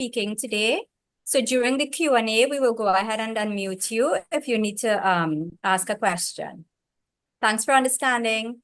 speaking today. So during the Q&A, we will go ahead and unmute you if you need to ask a question. Thanks for understanding.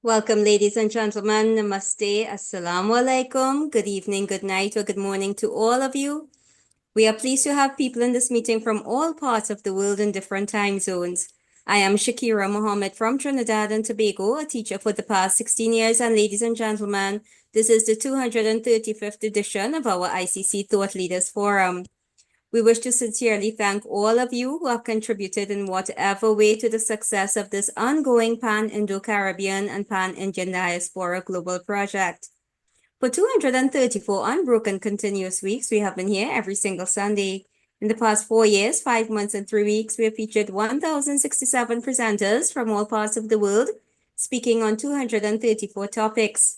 Welcome, ladies and gentlemen. Namaste, assalamu alaikum. Good evening, good night, or good morning to all of you. We are pleased to have people in this meeting from all parts of the world in different time zones. I am Shakira Mohammed from Trinidad and Tobago, a teacher for the past 16 years. And ladies and gentlemen, this is the 235th edition of our ICC Thought Leaders Forum. We wish to sincerely thank all of you who have contributed in whatever way to the success of this ongoing Pan-Indo-Caribbean and Pan-Indian Diaspora Global Project. For 234 unbroken continuous weeks, we have been here every single Sunday. In the past 4 years, 5 months, and 3 weeks, we have featured 1,067 presenters from all parts of the world, speaking on 234 topics.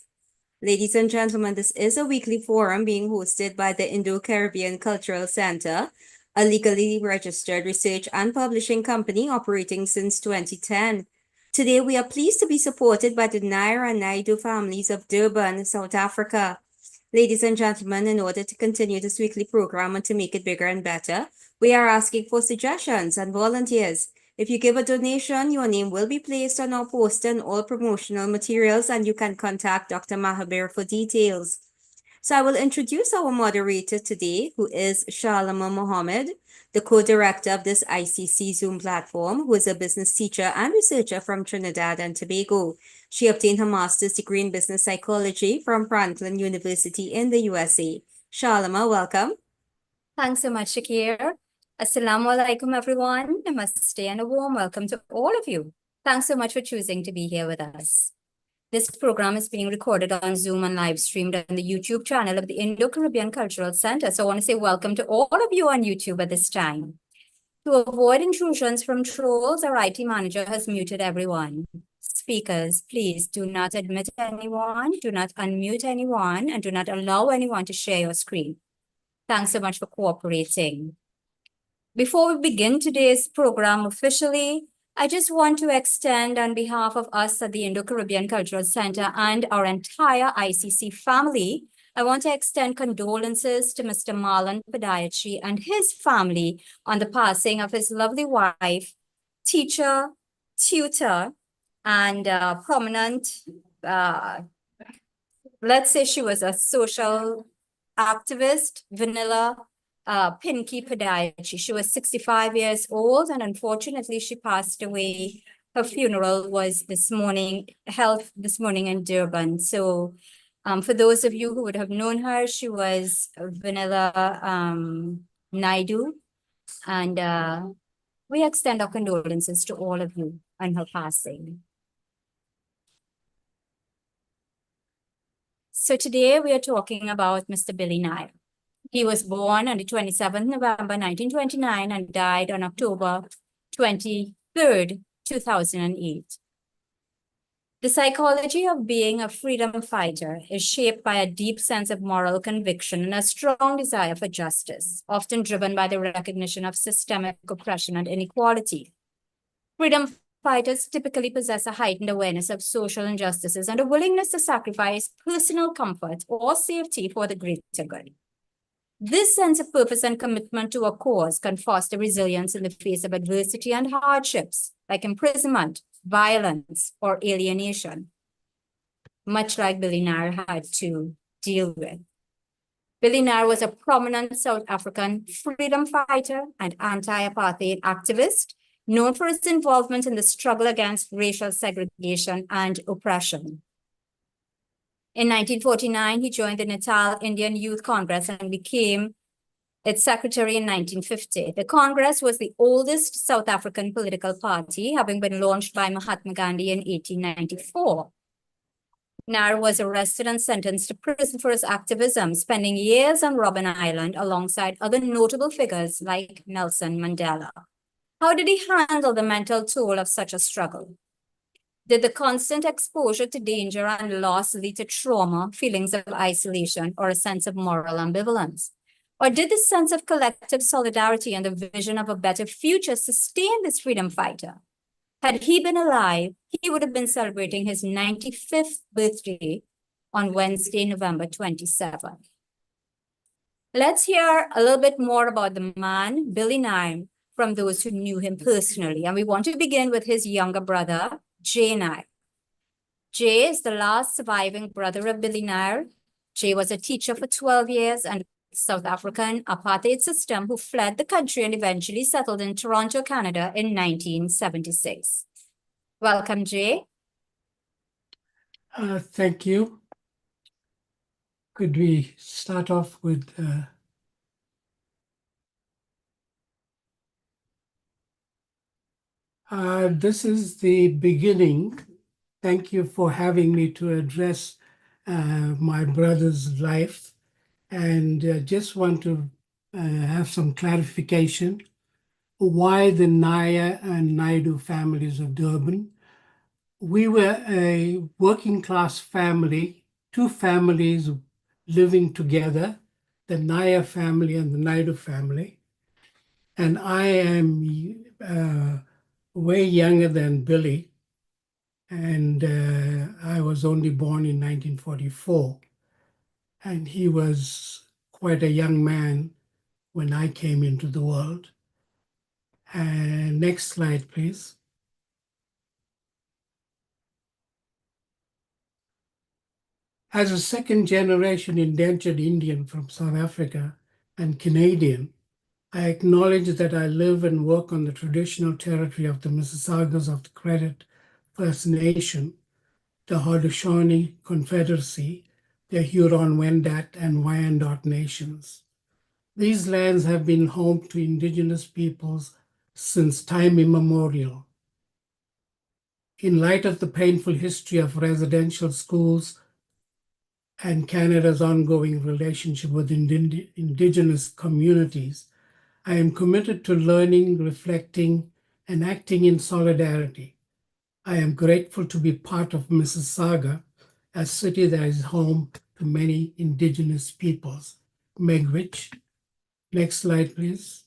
Ladies and gentlemen, this is a weekly forum being hosted by the Indo-Caribbean Cultural Center, a legally registered research and publishing company operating since 2010. Today, we are pleased to be supported by the Nair and Naidoo families of Durban, South Africa. Ladies and gentlemen, in order to continue this weekly program and to make it bigger and better, we are asking for suggestions and volunteers. If you give a donation, your name will be placed on our poster and all promotional materials, and you can contact Dr. Mahabir for details. So I will introduce our moderator today, who is Shalama Mohammed, the co-director of this ICC Zoom platform, who is a business teacher and researcher from Trinidad and Tobago. She obtained her master's degree in business psychology from Franklin University in the USA. Shalama, welcome. Thanks so much, Shakir. Assalamu alaikum, everyone. Namaste and a warm welcome to all of you. Thanks so much for choosing to be here with us. This program is being recorded on Zoom and live streamed on the YouTube channel of the Indo-Caribbean Cultural Center. So I want to say welcome to all of you on YouTube at this time. To avoid intrusions from trolls, our IT manager has muted everyone. Speakers, please do not admit anyone, do not unmute anyone, and do not allow anyone to share your screen. Thanks so much for cooperating. Before we begin today's program officially, I just want to extend on behalf of us at the Indo-Caribbean Cultural Center and our entire ICC family, I want to extend condolences to Mr. Marlon Padiachi and his family on the passing of his lovely wife, teacher, tutor, and prominent, let's say she was a social activist, Vanilla Pinky Padiachi. She was 65 years old, and unfortunately, she passed away. Her funeral was held this morning in Durban. So for those of you who would have known her, she was Vanilla Naidoo. And we extend our condolences to all of you on her passing. So today we are talking about Mr. Billy Nair. He was born on the 27th November, 1929 and died on October 23rd, 2008. The psychology of being a freedom fighter is shaped by a deep sense of moral conviction and a strong desire for justice, often driven by the recognition of systemic oppression and inequality. Freedom fighters typically possess a heightened awareness of social injustices and a willingness to sacrifice personal comfort or safety for the greater good. This sense of purpose and commitment to a cause can foster resilience in the face of adversity and hardships, like imprisonment, violence, or alienation, much like Billy Nair had to deal with. Billy Nair was a prominent South African freedom fighter and anti-apartheid activist, known for his involvement in the struggle against racial segregation and oppression. In 1949, he joined the Natal Indian Youth Congress and became its secretary in 1950. The Congress was the oldest South African political party, having been launched by Mahatma Gandhi in 1894. Nair was arrested and sentenced to prison for his activism, spending years on Robben Island alongside other notable figures like Nelson Mandela. How did he handle the mental toll of such a struggle? Did the constant exposure to danger and loss lead to trauma, feelings of isolation, or a sense of moral ambivalence? Or did the sense of collective solidarity and the vision of a better future sustain this freedom fighter? Had he been alive, he would have been celebrating his 95th birthday on Wednesday, November 27th. Let's hear a little bit more about the man, Billy Nair, from those who knew him personally. And we want to begin with his younger brother, Jay Nair. Jay is the last surviving brother of Billy Nair. Jay was a teacher for 12 years and South African apartheid system who fled the country and eventually settled in Toronto, Canada in 1976. Welcome, Jay. Thank you. Could we start off with this is the beginning. Thank you for having me to address my brother's life. And just want to have some clarification why the Nair and Naidoo families of Durban. We were a working class family, two families living together, the Nair family and the Naidoo family. And I am way younger than Billy. And I was only born in 1944. And he was quite a young man when I came into the world. And next slide, please. As a second generation indentured Indian from South Africa and Canadian, I acknowledge that I live and work on the traditional territory of the Mississaugas of the Credit First Nation, the Haudenosaunee Confederacy, the Huron-Wendat and Wyandot nations. These lands have been home to indigenous peoples since time immemorial. In light of the painful history of residential schools and Canada's ongoing relationship with indigenous communities, I am committed to learning, reflecting, and acting in solidarity. I am grateful to be part of Mississauga, a city that is home to many indigenous peoples. Megwich. Next slide, please.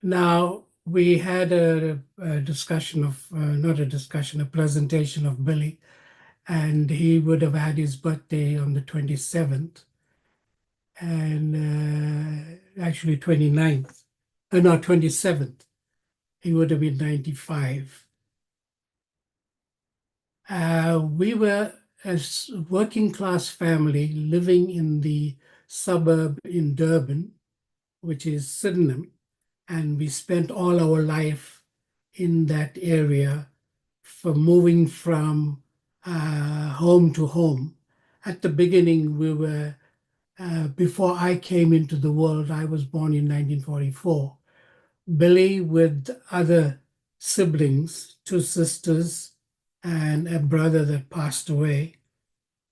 Now, we had a discussion of, not a discussion, a presentation of Billy, and he would have had his birthday on the 27th, and actually 29th, no, 27th. He would have been 95. We were a working class family living in the suburb in Durban, which is Sydenham, and we spent all our life in that area for moving from home to home. At the beginning, we were, before I came into the world, I was born in 1944. Billy with other siblings, two sisters and a brother that passed away,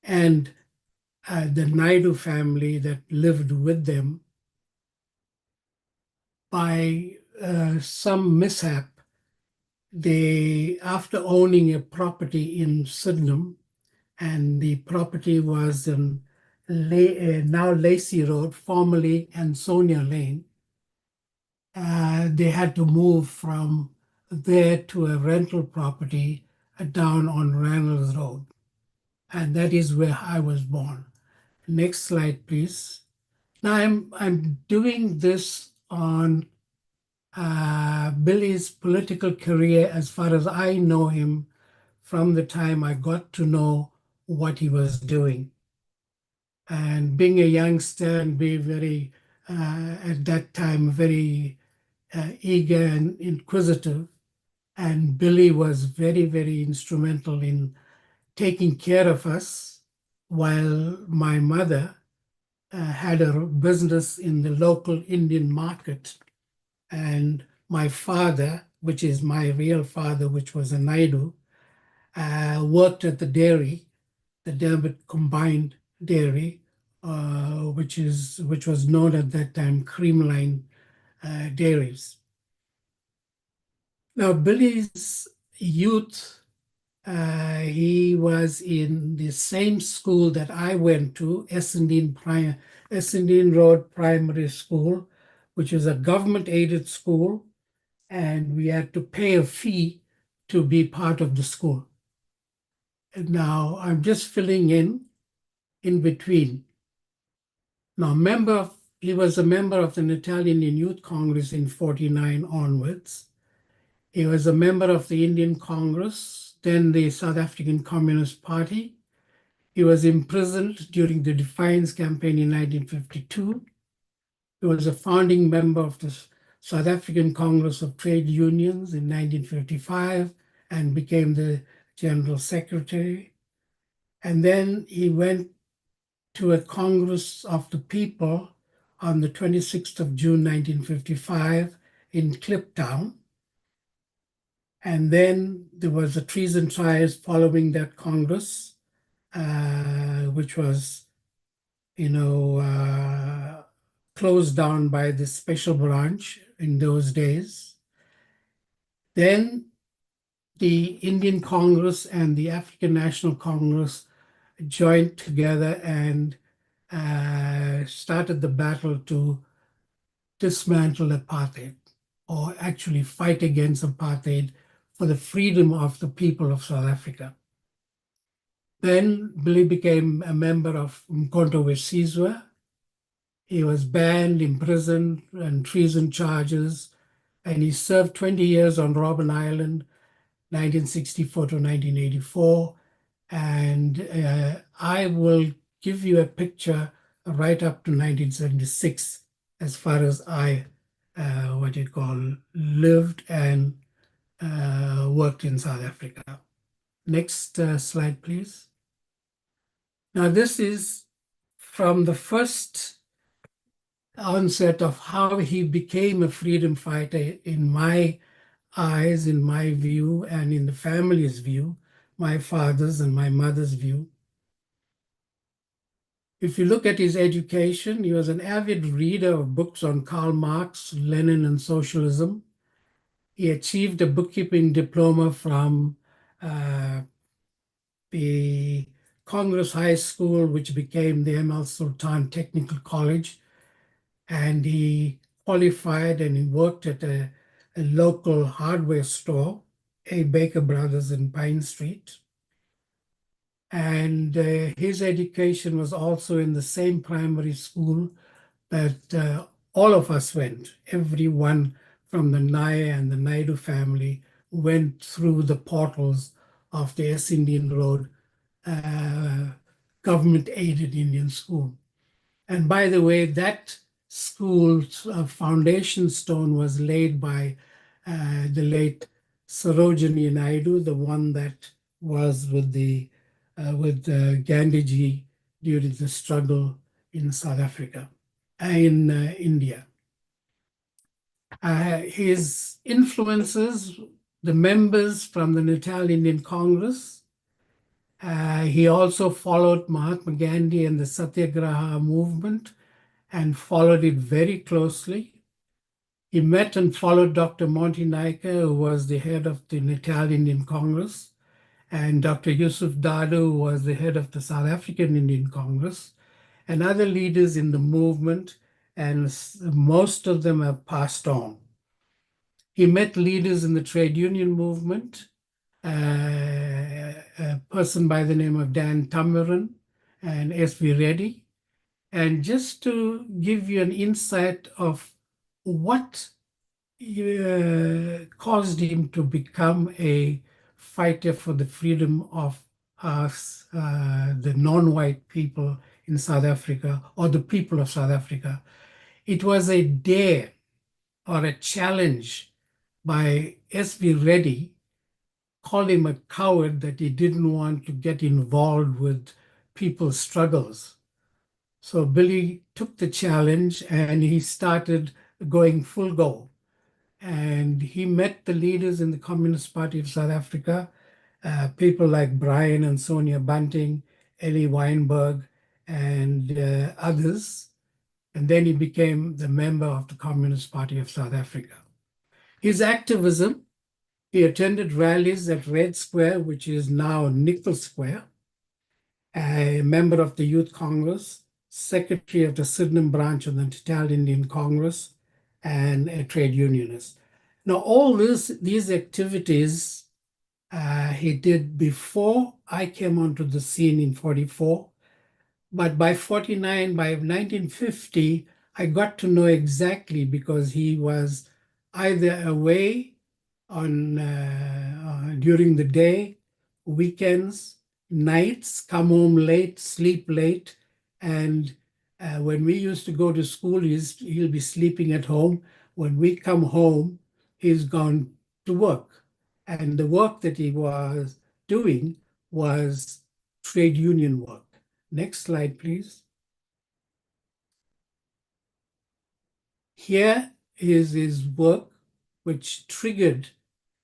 and the Naidoo family that lived with them. By some mishap, they, after owning a property in Sydenham, and the property was in now Lacey Road, formerly Ansonia Lane, they had to move from there to a rental property down on Reynolds Road. And that is where I was born. Next slide, please. Now I'm doing this on Billy's political career as far as I know him from the time I got to know what he was doing. And being a youngster and be very, at that time, very eager and inquisitive. And Billy was very, very instrumental in taking care of us while my mother had a business in the local Indian market. And my father, which is my real father, which was a Naidoo, worked at the dairy, the Dermot Combined Dairy, which was known at that time Creamline Dairies. Now, Billy's youth, he was in the same school that I went to, Essendon Road Primary School, which is a government-aided school, and we had to pay a fee to be part of the school. And now I'm just filling in between. Now, he was a member of the Italian Youth Congress in 49 onwards. He was a member of the Indian Congress, then the South African Communist Party. He was imprisoned during the Defiance Campaign in 1952. He was a founding member of the South African Congress of Trade Unions in 1955 and became the General Secretary. And then he went to a Congress of the People on the 26th of June, 1955 in Kliptown. And then there was a treason trial following that Congress, which was, closed down by the special branch in those days. Then the Indian Congress and the African National Congress joined together and started the battle to dismantle apartheid, or actually fight against apartheid for the freedom of the people of South Africa. Then Billy became a member of Umkhonto we Sizwe. He was banned, imprisoned, and treason charges, and he served 20 years on Robben Island, 1964 to 1984. And I will give you a picture right up to 1976, as far as I, lived and worked in South Africa. Next slide, please. Now, this is from the first onset of how he became a freedom fighter in my eyes, in my view, and in the family's view, my father's and my mother's view. If you look at his education, he was an avid reader of books on Karl Marx, Lenin, and socialism. He achieved a bookkeeping diploma from the Congress High School, which became the Emal Sultan Technical College. And he qualified and he worked at a local hardware store, A. Baker Brothers in Pine Street. And his education was also in the same primary school that all of us went. Everyone from the Nair and the Naidoo family went through the portals of the Essendon Road government-aided Indian school. And by the way, that school's foundation stone was laid by the late Sarojini Naidoo, the one that was with Gandhiji during the struggle in South Africa, in India. His influences, the members from the Natal Indian Congress. He also followed Mahatma Gandhi and the Satyagraha movement and followed it very closely. He met and followed Dr. Monty Naika, who was the head of the Natal Indian Congress, and Dr. Yusuf Dadoo, who was the head of the South African Indian Congress, and other leaders in the movement, and most of them have passed on. He met leaders in the trade union movement, a person by the name of Dan Tamaran and S.V. Reddy. And just to give you an insight of what caused him to become a fighter for the freedom of us, the non-white people in South Africa, or the people of South Africa. It was a dare or a challenge by S.V. Reddy, called him a coward that he didn't want to get involved with people's struggles. So Billy took the challenge and he started going full go. And he met the leaders in the Communist Party of South Africa, people like Brian and Sonia Bunting, Ellie Weinberg, and others. And then he became the member of the Communist Party of South Africa. His activism, he attended rallies at Red Square, which is now Nickel Square, a member of the Youth Congress, secretary of the Sydenham branch of the Natal Indian Congress, and a trade unionist. Now, all these activities he did before I came onto the scene in 44. But by 49, by 1950, I got to know exactly because he was either away on during the day, weekends, nights, come home late, sleep late. And when we used to go to school, he'll be sleeping at home. When we come home, he's gone to work. And the work that he was doing was trade union work. Next slide, please. Here is his work, which triggered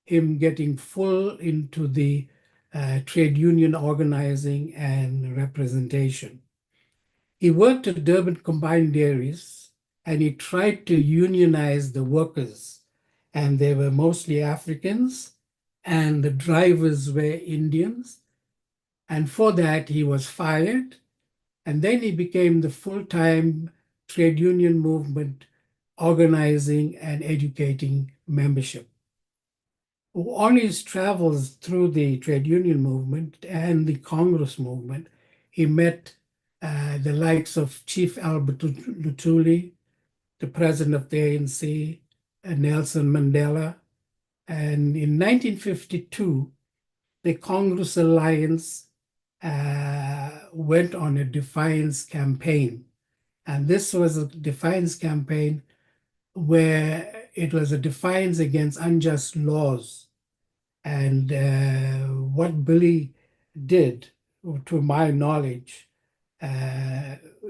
him getting full into the trade union organizing and representation. He worked at Durban Combined Dairies and he tried to unionize the workers, and they were mostly Africans and the drivers were Indians. And for that, he was fired. And then he became the full-time trade union movement organizing and educating membership. On his travels through the trade union movement and the Congress movement, he met the likes of Chief Albert Luthuli, the president of the ANC, Nelson Mandela. And in 1952, the Congress Alliance went on a defiance campaign. And this was a defiance campaign where it was a defiance against unjust laws. And what Billy did, to my knowledge,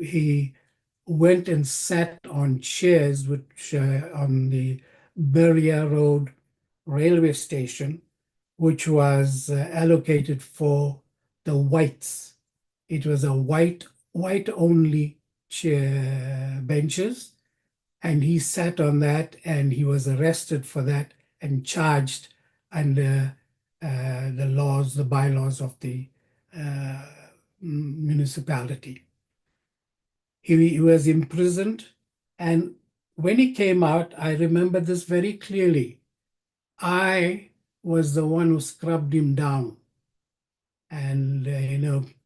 he went and sat on chairs which on the Beria Road railway station, which was allocated for the whites. It was a white only chair benches, and he sat on that and he was arrested for that and charged under the laws, the bylaws of the municipality. He was imprisoned, and when he came out, I remember this very clearly. I was the one who scrubbed him down and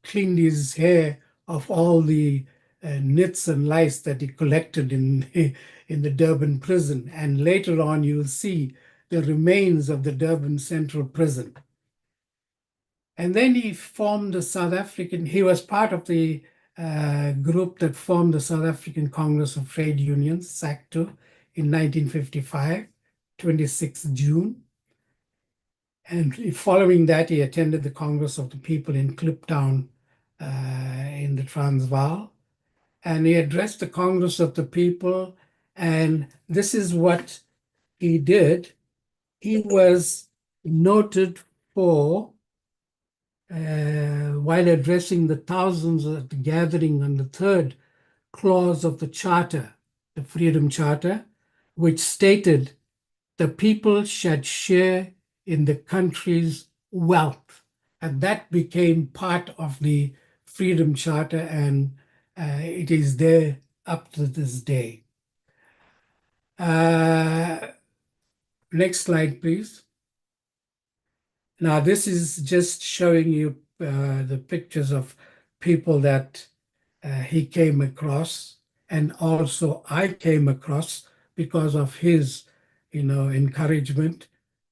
cleaned his hair of all the nits and lice that he collected in the Durban prison. And later on, you'll see the remains of the Durban Central Prison. And then he formed the South African, he was part of the group that formed the South African Congress of Trade Unions, SACTU, in 1955, 26 June. And following that, he attended the Congress of the People in Kliptown in the Transvaal. And he addressed the Congress of the People. And this is what he did. He was noted for, while addressing the thousands at the gathering on the third clause of the Charter, the Freedom Charter, which stated the people should share in the country's wealth. And that became part of the Freedom Charter, and it is there up to this day. Next slide, please. Now, this is just showing you the pictures of people that he came across, and also I came across because of his, encouragement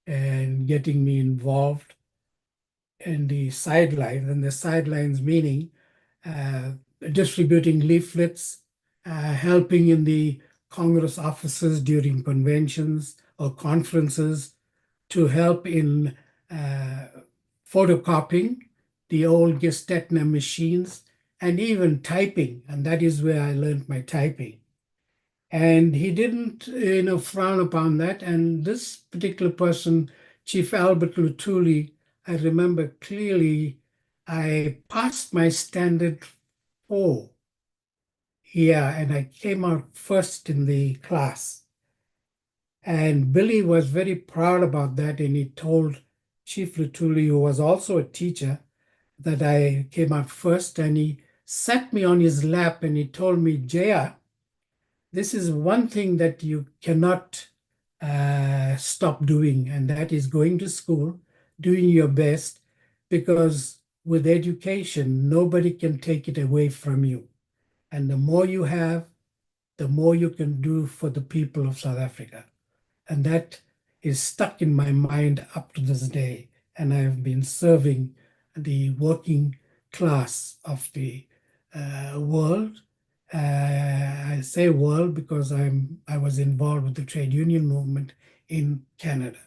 and getting me involved in the sidelines. And the sidelines meaning distributing leaflets, helping in the Congress offices during conventions or conferences, to help in photocopying the old Gestetner machines, and even typing. And that is where I learned my typing. And he didn't, frown upon that. And this particular person, Chief Albert Lutuli, I remember clearly, I passed my standard 4. Yeah, and I came out first in the class. And Billy was very proud about that. And he told Chief Lutuli, who was also a teacher, that I came out first. And he sat me on his lap and he told me, Jaya, this is one thing that you cannot stop doing, and that is going to school, doing your best, because with education, nobody can take it away from you. And the more you have, the more you can do for the people of South Africa. And that is stuck in my mind up to this day. And I have been serving the working class of the world. I say world because I was involved with the trade union movement in Canada.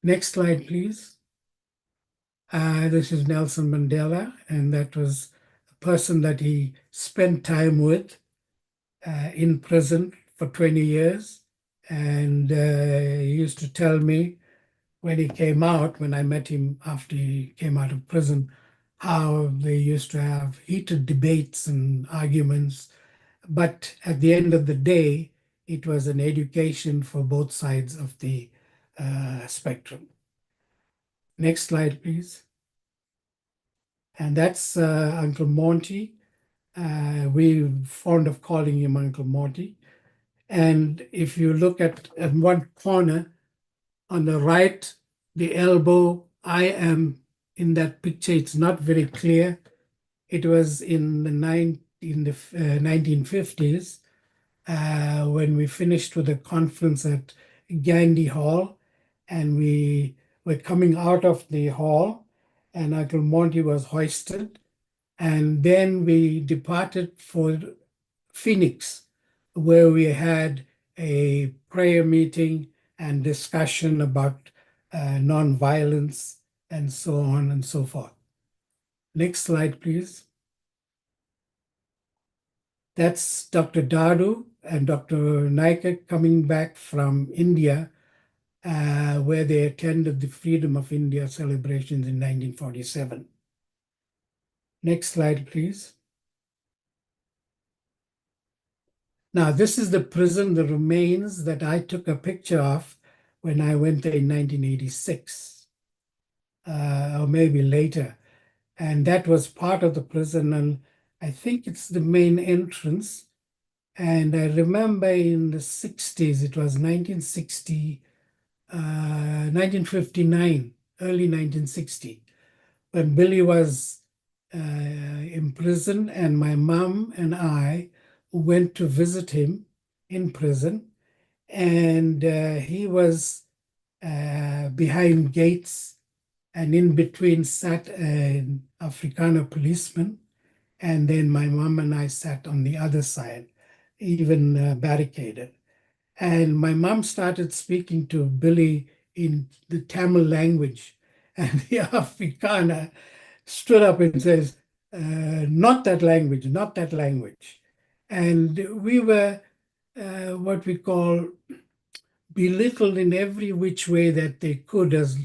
Next slide, please. This is Nelson Mandela, and that was a person that he spent time with in prison for 20 years. And he used to tell me when he came out, when I met him after he came out of prison, how they used to have heated debates and arguments. But at the end of the day, it was an education for both sides of the spectrum. Next slide, please. And that's Uncle Monty. We're fond of calling him Uncle Monty. And if you look at one corner on the right, the elbow, I am in that picture. It's not very clear. It was in the 1950s when we finished with a conference at Gandhi Hall, and we were coming out of the hall, and Uncle Monty was hoisted. And then we departed for Phoenix, where we had a prayer meeting and discussion about nonviolence and so on and so forth. Next slide, please. That's Dr. Dadu and Dr. Nair coming back from India, where they attended the Freedom of India celebrations in 1947. Next slide, please. Now, this is the prison, the remains that I took a picture of when I went there in 1986, or maybe later. And that was part of the prison, and I think it's the main entrance. And I remember in the 60s, it was 1959, early 1960, when Billy was in prison, and my mom and I went to visit him in prison. And he was behind gates, and in between sat an Afrikaner policeman. And then my mom and I sat on the other side, even barricaded. And my mom started speaking to Billy in the Tamil language. And the Afrikaner stood up and says, not that language, not that language. And we were what we call belittled in every which way that they could, as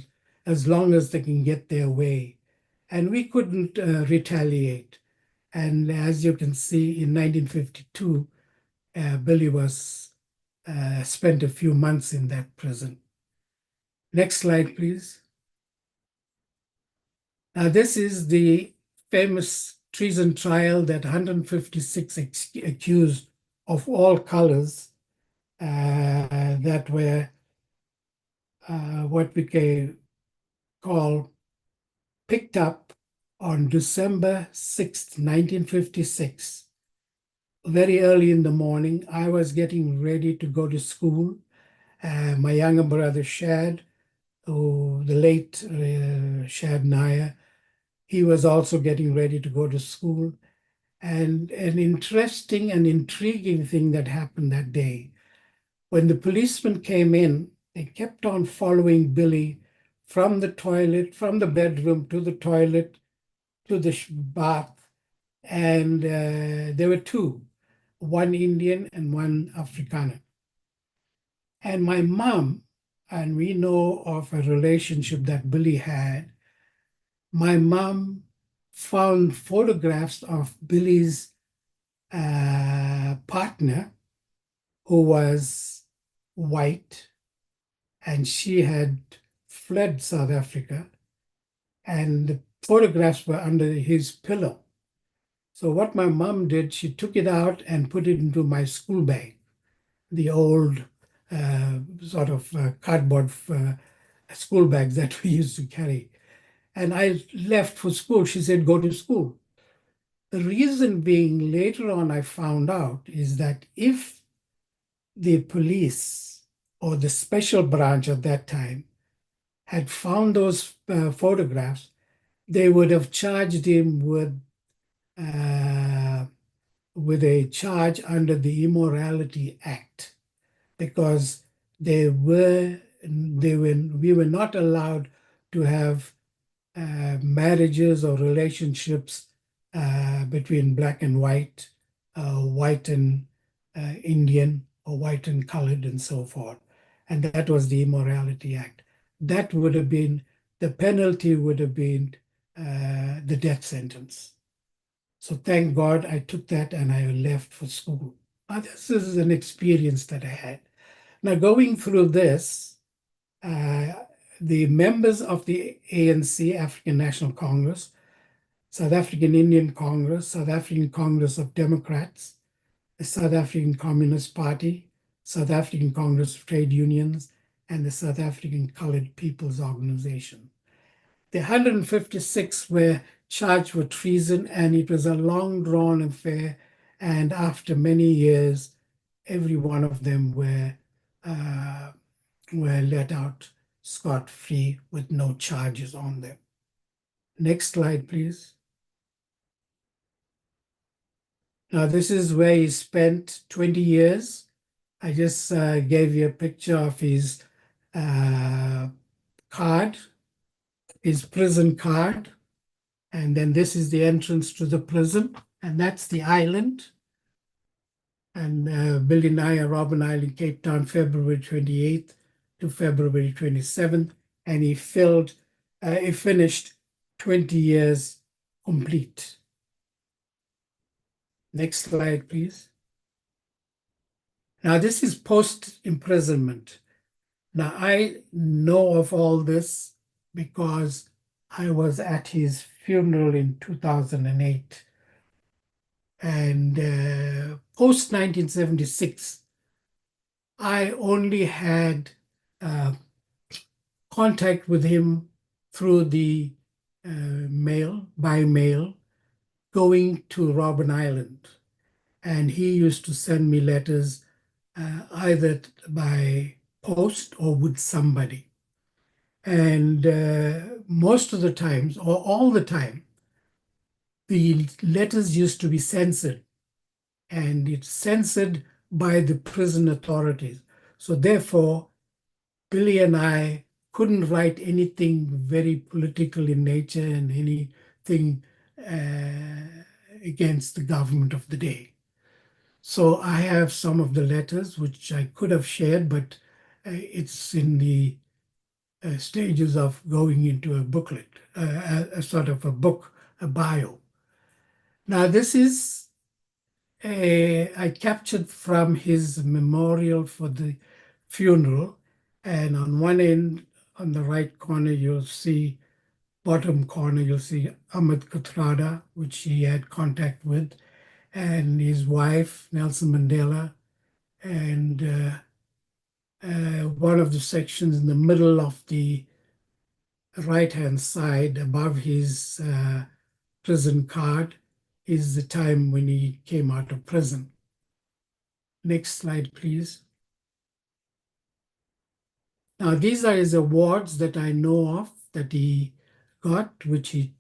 long as they can get their way. And we couldn't retaliate. And as you can see, in 1952, Billy was spent a few months in that prison. Next slide, please. Now, this is the famous treason trial that 156 accused of all colors that were what we can call picked up on December 6th, 1956. Very early in the morning, I was getting ready to go to school. My younger brother, Shad, the late Shad Nair, he was also getting ready to go to school. And an interesting and intriguing thing that happened that day, when the policemen came in, they kept on following Billy from the toilet, from the bedroom to the toilet, to the bath. And there were two, one Indian and one Afrikaner. And my mom, and we know of a relationship that Billy had, my mom found photographs of Billy's partner, who was white, and she had fled South Africa, and the photographs were under his pillow. So what my mom did, she took it out and put it into my school bag, the old sort of cardboard school bags that we used to carry. And I left for school. She said, go to school. The reason being, later on, I found out is that if the police or the special branch at that time had found those photographs, they would have charged him with a charge under the Immorality Act, because we were not allowed to have marriages or relationships between black and white, white and Indian, or white and colored, and so forth. And that was the Immorality Act. That would have been, the penalty would have been the death sentence. So thank God I took that and I left for school. Now, this is an experience that I had. Now, going through this, the members of the ANC, African National Congress, South African Indian Congress, South African Congress of Democrats, the South African Communist Party, South African Congress of Trade Unions, and the South African Colored People's Organization. The 156 were charged with treason, and it was a long drawn affair. And after many years, every one of them were let out scot-free with no charges on them. Next slide, please. Now, this is where he spent 20 years. I just gave you a picture of his card, his prison card. And then this is the entrance to the prison, and that's the island. And Billy Nair, Robben Island, Cape Town, February 28th to February 27th. And he finished 20 years complete. Next slide, please. Now, this is post-imprisonment. Now, I know of all this because I was at his funeral in 2008. And post-1976, I only had contact with him through the by mail, going to Robben Island. And he used to send me letters either by post or with somebody. And most of the times, or all the time, the letters used to be censored, and it's censored by the prison authorities. So therefore, Billy and I couldn't write anything very political in nature and anything against the government of the day. So I have some of the letters which I could have shared, but it's in the stages of going into a booklet, a sort of a book, a bio. Now, this is I captured from his memorial for the funeral. And on one end, on the right corner, you'll see, bottom corner, you'll see Ahmed Kathrada, which he had contact with, and his wife, Nelson Mandela, and One of the sections in the middle of the right-hand side above his prison card is the time when he came out of prison. Next slide, please. Now, these are his awards that I know of that he got, which he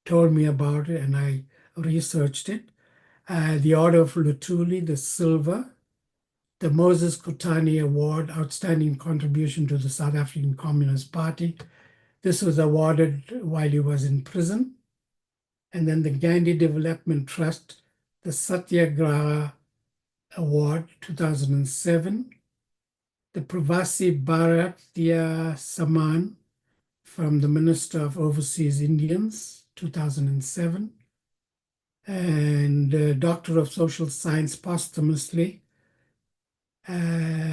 told me about it, and I researched it. The Order of Lutuli, the silver, the Moses Kotane Award, Outstanding Contribution to the South African Communist Party. This was awarded while he was in prison. And then the Gandhi Development Trust, the Satyagraha Award, 2007. The Pravasi Bharatiya Saman from the Minister of Overseas Indians, 2007. And Doctor of Social Science posthumously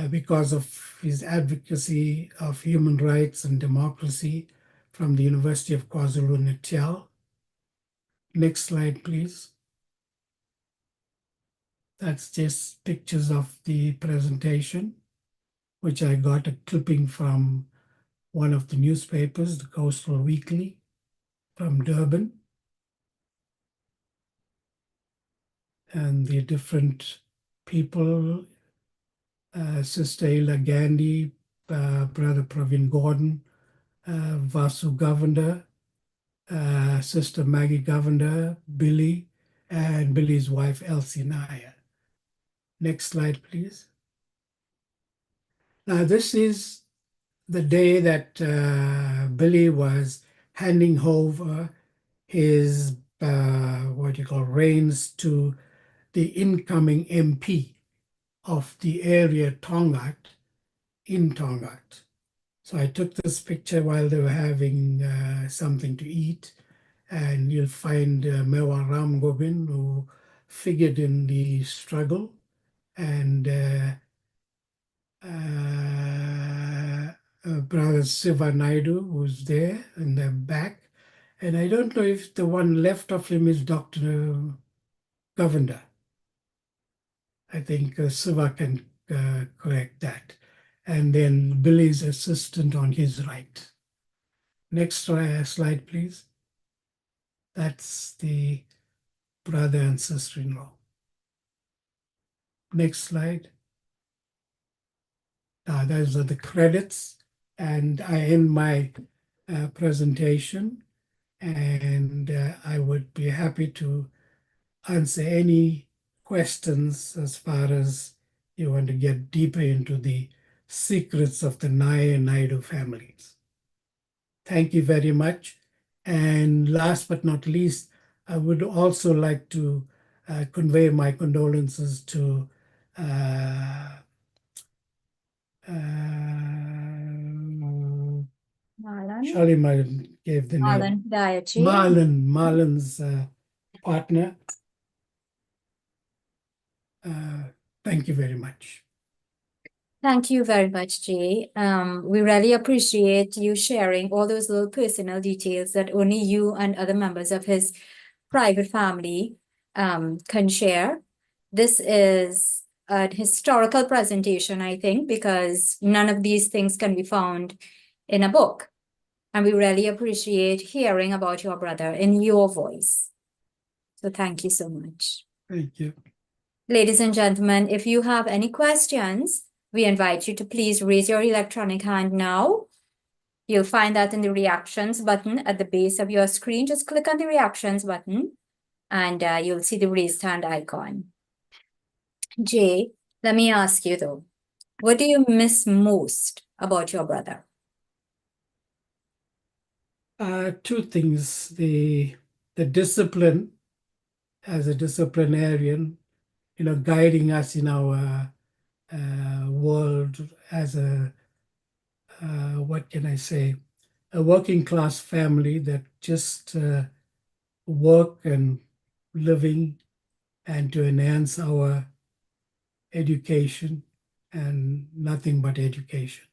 because of his advocacy of human rights and democracy from the University of KwaZulu-Natal. Next slide, please. That's just pictures of the presentation, which I got a clipping from one of the newspapers, the Coastal Weekly from Durban. And the different people, Sister Ela Gandhi, Brother Pravin Gordon, Vasu Govender, Sister Maggie Govender, Billy, and Billy's wife, Elsie Nair. Next slide, please. Now, this is the day that Billy was handing over his, reins to the incoming MP of the area Tongaat in Tongaat. So I took this picture while they were having something to eat, and you'll find Mewa Ram Gobind, who figured in the struggle, and Brother Siva Naidoo, who's there in the back. And I don't know if the one left of him is Dr. Govender. I think Siva can correct that. And then Billy's assistant on his right. Next slide, please. That's the brother and sister-in-law. Next slide. Those are the credits. And I end my presentation. And I would be happy to answer any questions as far as you want to get deeper into the secrets of the Nair and Naidoo families. Thank you very much. And last but not least, I would also like to convey my condolences to Shalimar gave the name. Marlon's partner. Thank you very much. Thank you very much, Jay. We really appreciate you sharing all those little personal details that only you and other members of his private family can share. This is a historical presentation, I think, because none of these things can be found in a book. And we really appreciate hearing about your brother in your voice. So thank you so much. Thank you. Ladies and gentlemen, if you have any questions, we invite you to please raise your electronic hand now. You'll find that in the reactions button at the base of your screen. Just click on the reactions button and you'll see the raised hand icon. Jay, let me ask you though, what do you miss most about your brother? Two things. The discipline as a disciplinarian, guiding us in our world as a, what can I say, a working class family that just work and living and to enhance our education and nothing but education.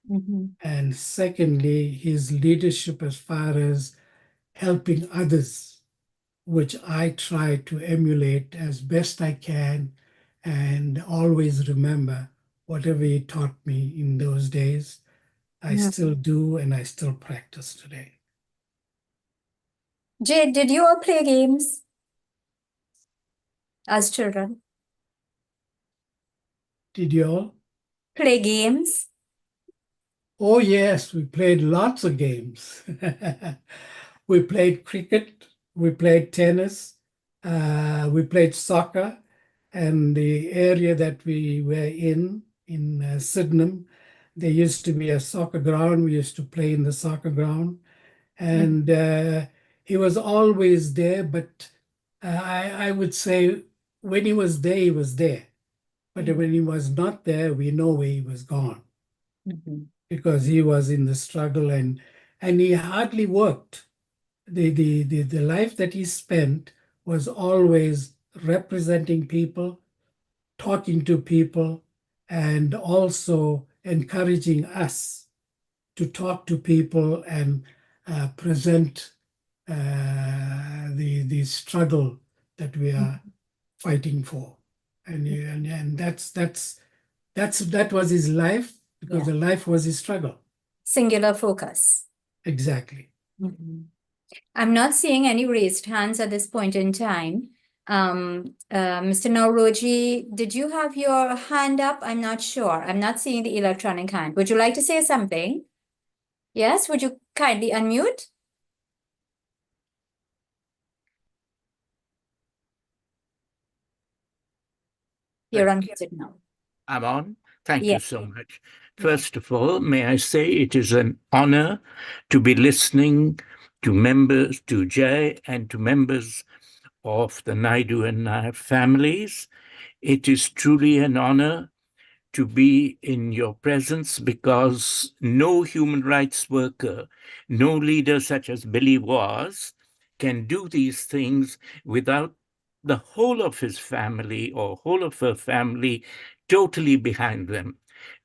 Mm-hmm. And secondly, his leadership as far as helping others, which I try to emulate as best I can and always remember whatever he taught me in those days, I still do and I still practice today. Jay, did you all play games as children? Did you all? Play games? Oh, yes, we played lots of games. We played cricket, we played tennis, we played soccer, and the area that we were in Sydenham, there used to be a soccer ground. We used to play in the soccer ground, and he was always there. But I would say when he was there, he was there. But when he was not there, we know where he was gone because he was in the struggle and he hardly worked. The life that he spent was always representing people, talking to people, and also encouraging us to talk to people and present the struggle that we are fighting for. And that was his life, because the life was his struggle. Singular focus. Exactly. I'm not seeing any raised hands at this point in time. Mr. Nauroji, did you have your hand up? I'm not sure. I'm not seeing the electronic hand. Would you like to say something? Yes, would you kindly unmute? You're unmuted now. I'm on. Thank Yeah. you so much. First of all, may I say it is an honor to be listening to members, to Jay, and to members of the Naidoo and Nair families. It is truly an honor to be in your presence, because no human rights worker, no leader such as Billy was, can do these things without the whole of his family or whole of her family totally behind them.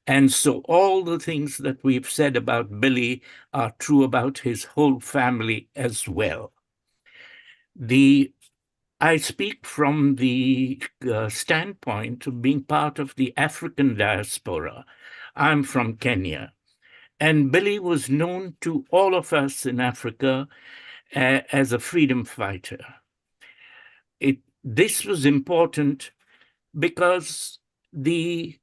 And so all the things that we've said about Billy are true about his whole family as well. I speak from the standpoint of being part of the African diaspora. I'm from Kenya, and Billy was known to all of us in Africa as a freedom fighter. This was important because the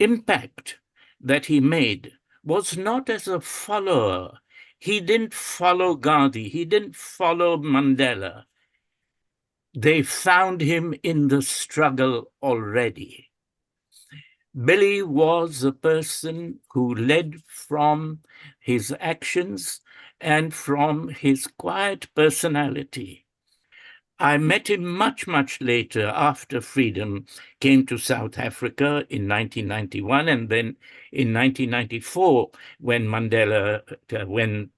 impact that he made was not as a follower. He didn't follow Gandhi. He didn't follow Mandela. They found him in the struggle already. Billy was a person who led from his actions and from his quiet personality. I met him much, much later, after freedom came to South Africa in 1991, and then in 1994, when when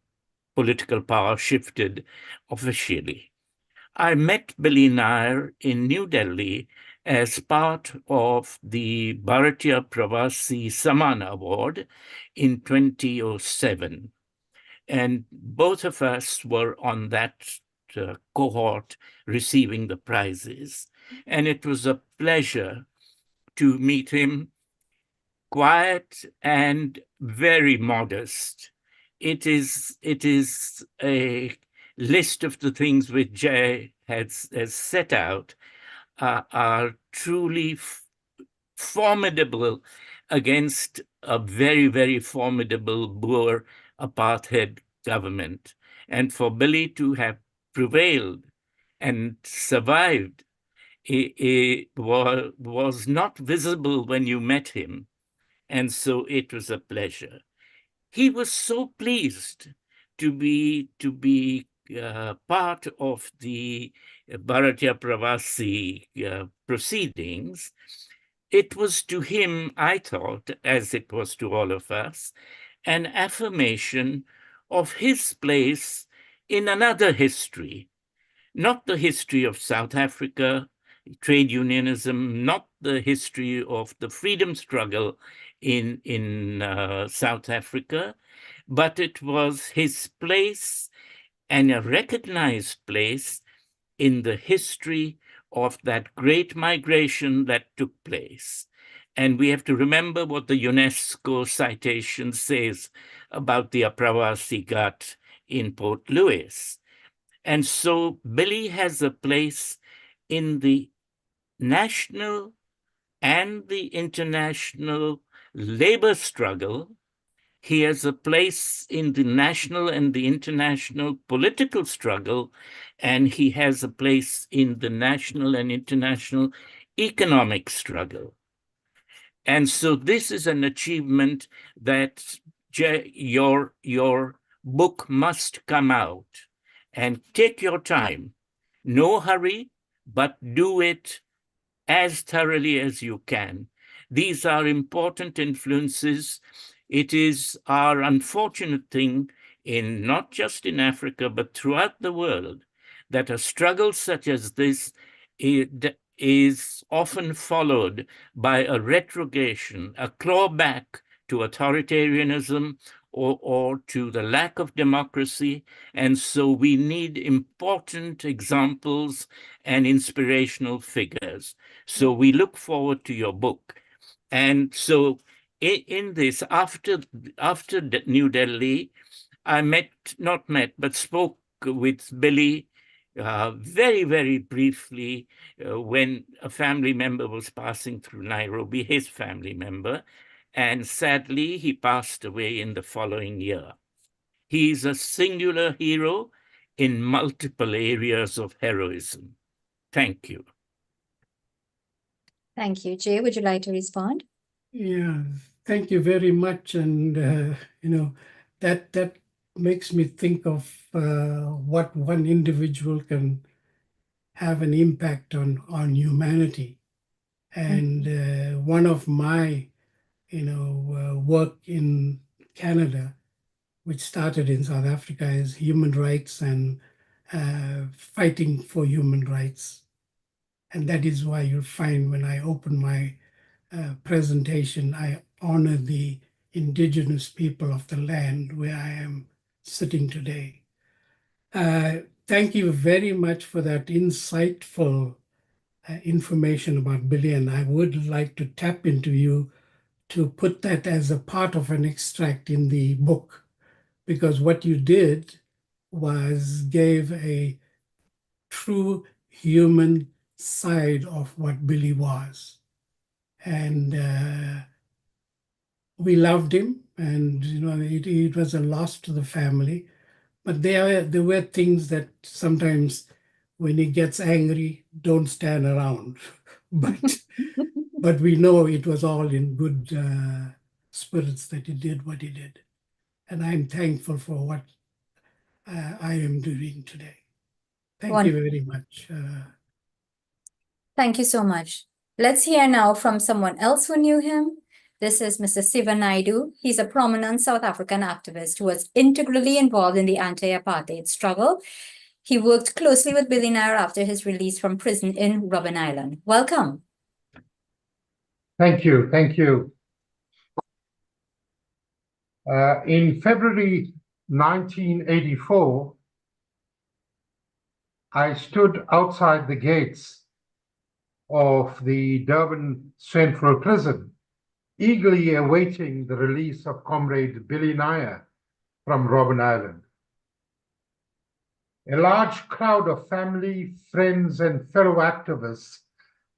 political power shifted officially. I met Billy Nair in New Delhi as part of the Bharatiya Pravasi Samman Award in 2007. And both of us were on that cohort receiving the prizes. And it was a pleasure to meet him, quiet and very modest. It is a list of the things which Jay has set out are truly formidable against a very, very formidable Boer apartheid government. And for Billy to have prevailed and survived, it was not visible when you met him. And so it was a pleasure. He was so pleased to be part of the Bharatiya Pravasi proceedings. It was to him, I thought, as it was to all of us, an affirmation of his place in another history, not the history of South Africa, trade unionism, not the history of the freedom struggle in South Africa, but it was his place, and a recognized place, in the history of that great migration that took place. And we have to remember what the UNESCO citation says about the Apravasi Ghat in Port Louis. And so Billy has a place in the national and the international labor struggle. He has a place in the national and the international political struggle, and he has a place in the national and international economic struggle. And so this is an achievement that your book must come out, and take your time. No hurry, but do it as thoroughly as you can. These are important influences. It is our unfortunate thing, in not just in Africa, but throughout the world, that a struggle such as this is often followed by a retrogression, a clawback to authoritarianism or to the lack of democracy. And so we need important examples and inspirational figures. So we look forward to your book. And so in this, after New Delhi, I but spoke with Billy very, very briefly when a family member was passing through Nairobi, his family member, and sadly, he passed away in the following year. He is a singular hero in multiple areas of heroism. Thank you. Thank you. Jay, would you like to respond? Yeah, thank you very much. And, that makes me think of what one individual can have an impact on humanity. And one of my, work in Canada, which started in South Africa, is human rights and fighting for human rights. And that is why you'll find when I open my presentation, I honor the indigenous people of the land where I am sitting today. Thank you very much for that insightful information about Billy, and I would like to tap into you to put that as a part of an extract in the book, because what you did was gave a true human side of what Billy was. And we loved him, and it was a loss to the family. But there were things that sometimes when he gets angry, don't stand around. But we know it was all in good spirits that he did what he did. And I'm thankful for what I am doing today. Thank you very much. Thank you so much. Let's hear now from someone else who knew him. This is Mr. Siva Naidoo. He's a prominent South African activist who was integrally involved in the anti-apartheid struggle. He worked closely with Billy Nair after his release from prison in Robben Island. Welcome. Thank you. Thank you. In February 1984, I stood outside the gates of the Durban Central Prison, eagerly awaiting the release of Comrade Billy Nair from Robben Island. A large crowd of family, friends, and fellow activists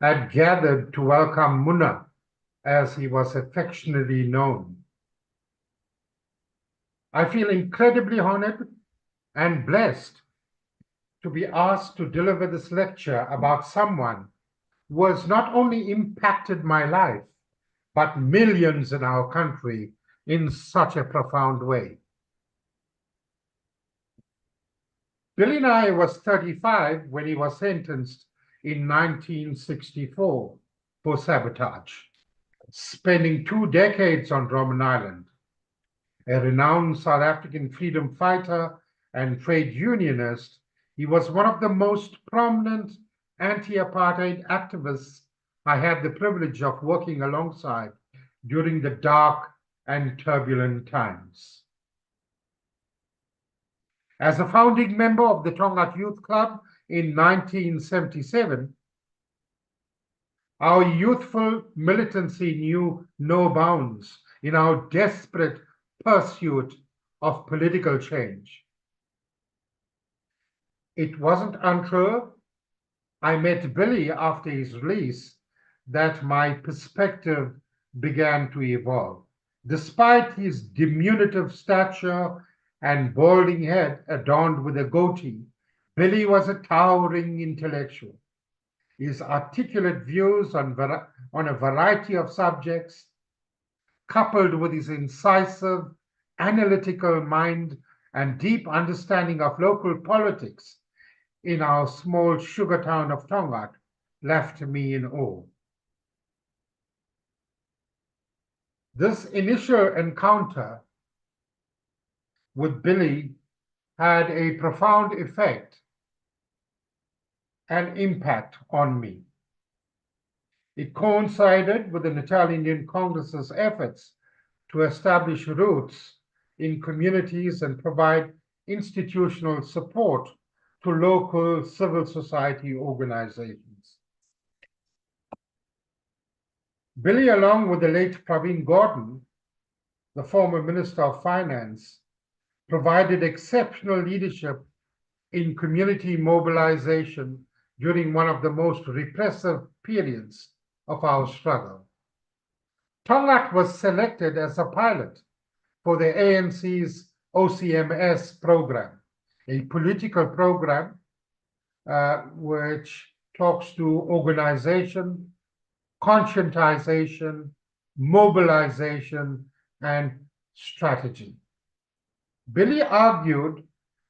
had gathered to welcome Munna, as he was affectionately known. I feel incredibly honored and blessed to be asked to deliver this lecture about someone who has not only impacted my life, but millions in our country in such a profound way. Billy Nair was 35 when he was sentenced in 1964 for sabotage, spending 2 decades on Robben Island. A renowned South African freedom fighter and trade unionist, he was one of the most prominent anti-apartheid activists I had the privilege of working alongside during the dark and turbulent times. As a founding member of the Tongaat Youth Club in 1977, Our youthful militancy knew no bounds in our desperate pursuit of political change. It wasn't until I met Billy after his release that my perspective began to evolve. Despite his diminutive stature and balding head adorned with a goatee, Billy was a towering intellectual. His articulate views on a variety of subjects, coupled with his incisive, analytical mind and deep understanding of local politics in our small sugar town of Tongaat, left me in awe. This initial encounter with Billy had a profound effect and impact on me. It coincided with the Natal Indian Congress's efforts to establish roots in communities and provide institutional support to local civil society organizations. Billy, along with the late Praveen Gordon, the former Minister of Finance, provided exceptional leadership in community mobilization during one of the most repressive periods of our struggle. Tongaat was selected as a pilot for the ANC's OCMS program, a political program which talks to organization, conscientization, mobilization, and strategy. Billy argued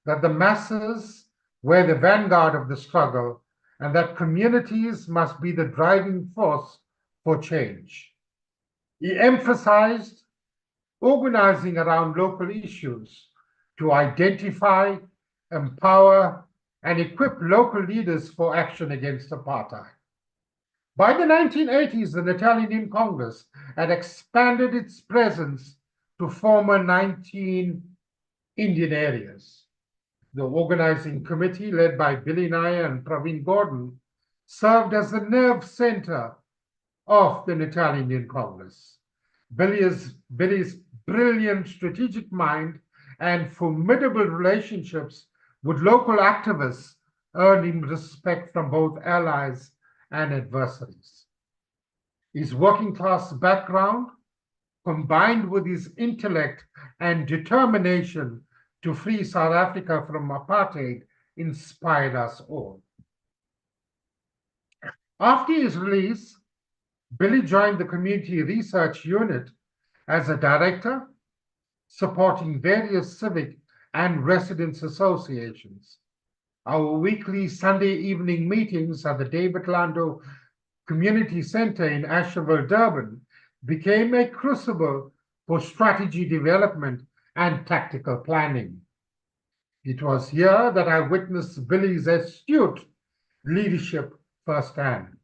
that the masses were the vanguard of the struggle and that communities must be the driving force for change. He emphasized organizing around local issues to identify, empower, and equip local leaders for action against apartheid. By the 1980s, the Natal Indian Congress had expanded its presence to former 19 Indian areas. The organizing committee, led by Billy Nair and Praveen Gordon, served as the nerve center of the Natal Indian Congress. Billy's brilliant strategic mind and formidable relationships with local activists earned him respect from both allies and adversaries. His working class background, combined with his intellect and determination to free South Africa from apartheid, inspired us all. After his release, Billy joined the Community Research Unit as a director, supporting various civic and residents' associations. Our weekly Sunday evening meetings at the David Lando Community Center in Asherville, Durban, became a crucible for strategy development and tactical planning. It was here that I witnessed Billy's astute leadership firsthand.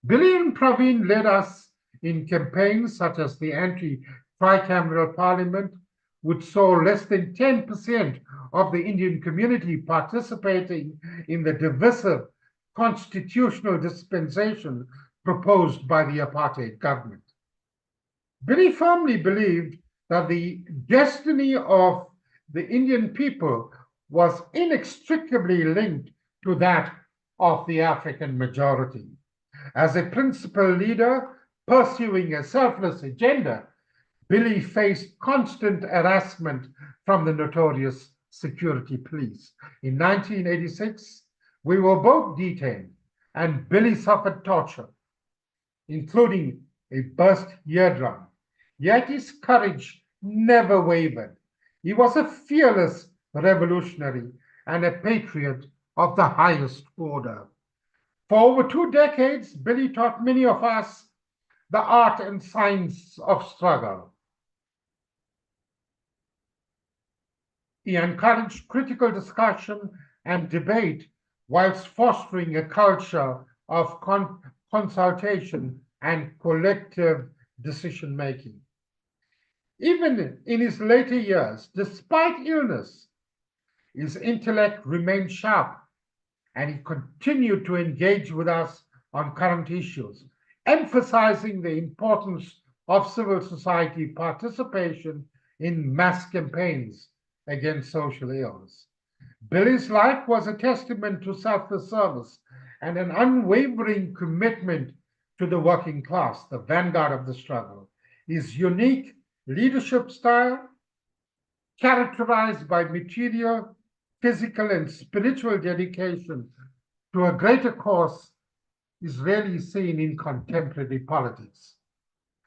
Billy and Praveen led us in campaigns such as the anti-tricameral parliament, which saw less than 10% of the Indian community participating in the divisive constitutional dispensation proposed by the apartheid government. Billy firmly believed that the destiny of the Indian people was inextricably linked to that of the African majority. As a principal leader pursuing a selfless agenda, Billy faced constant harassment from the notorious security police. In 1986, we were both detained, and Billy suffered torture, including a burst eardrum. Yet his courage never wavered. He was a fearless revolutionary and a patriot of the highest order. For over 2 decades, Billy taught many of us the art and science of struggle. He encouraged critical discussion and debate whilst fostering a culture of consultation and collective decision-making. Even in his later years, despite illness, his intellect remained sharp, and he continued to engage with us on current issues, emphasizing the importance of civil society participation in mass campaigns against social ills. Billy's life was a testament to selfless service and an unwavering commitment to the working class, the vanguard of the struggle. His unique leadership style, characterized by material, physical, and spiritual dedication to a greater cause, is rarely seen in contemporary politics.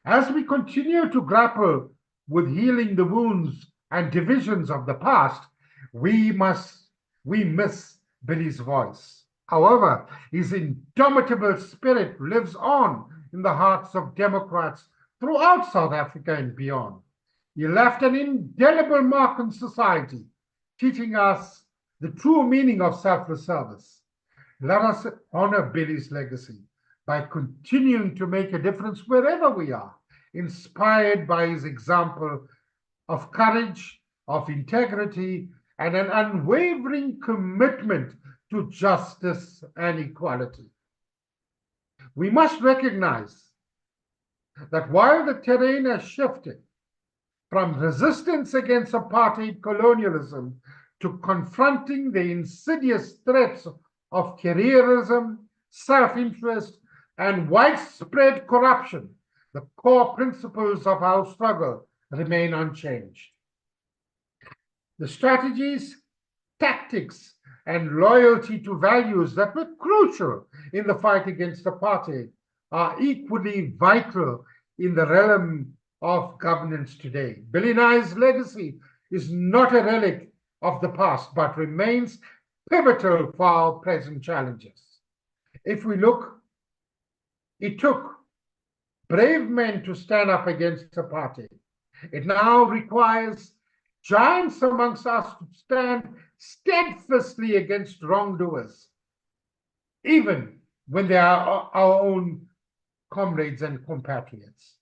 As we continue to grapple with healing the wounds and divisions of the past, we miss Billy's voice. However, his indomitable spirit lives on in the hearts of Democrats throughout South Africa and beyond. He left an indelible mark on society, teaching us the true meaning of selfless service. Let us honor Billy's legacy by continuing to make a difference wherever we are, inspired by his example of courage, of integrity, and an unwavering commitment to justice and equality. We must recognize that while the terrain has shifted from resistance against apartheid colonialism to confronting the insidious threats of careerism, self-interest, and widespread corruption, the core principles of our struggle remain unchanged. The strategies, tactics, and loyalty to values that were crucial in the fight against apartheid are equally vital in the realm of governance today. Billy Nai's legacy is not a relic of the past, but remains pivotal for our present challenges. If we look, it took brave men to stand up against apartheid. It now requires giants amongst us to stand steadfastly against wrongdoers, even when they are our own comrades and compatriots.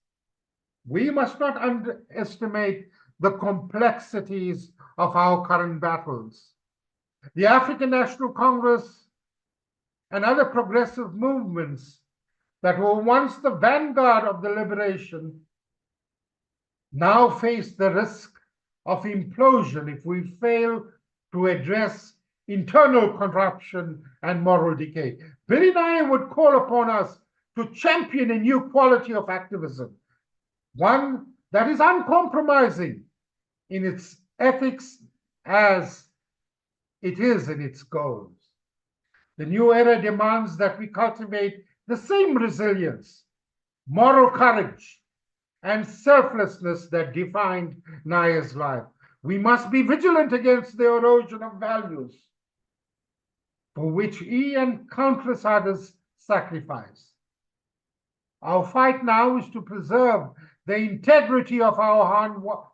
We must not underestimate the complexities of our current battles. The African National Congress and other progressive movements that were once the vanguard of the liberation now face the risk of implosion if we fail to address internal corruption and moral decay. Billy Nair would call upon us to champion a new quality of activism, one that is uncompromising in its ethics as it is in its goals. The new era demands that we cultivate the same resilience, moral courage, and selflessness that defined Nair's life. We must be vigilant against the erosion of values for which he and countless others sacrificed. Our fight now is to preserve the integrity of our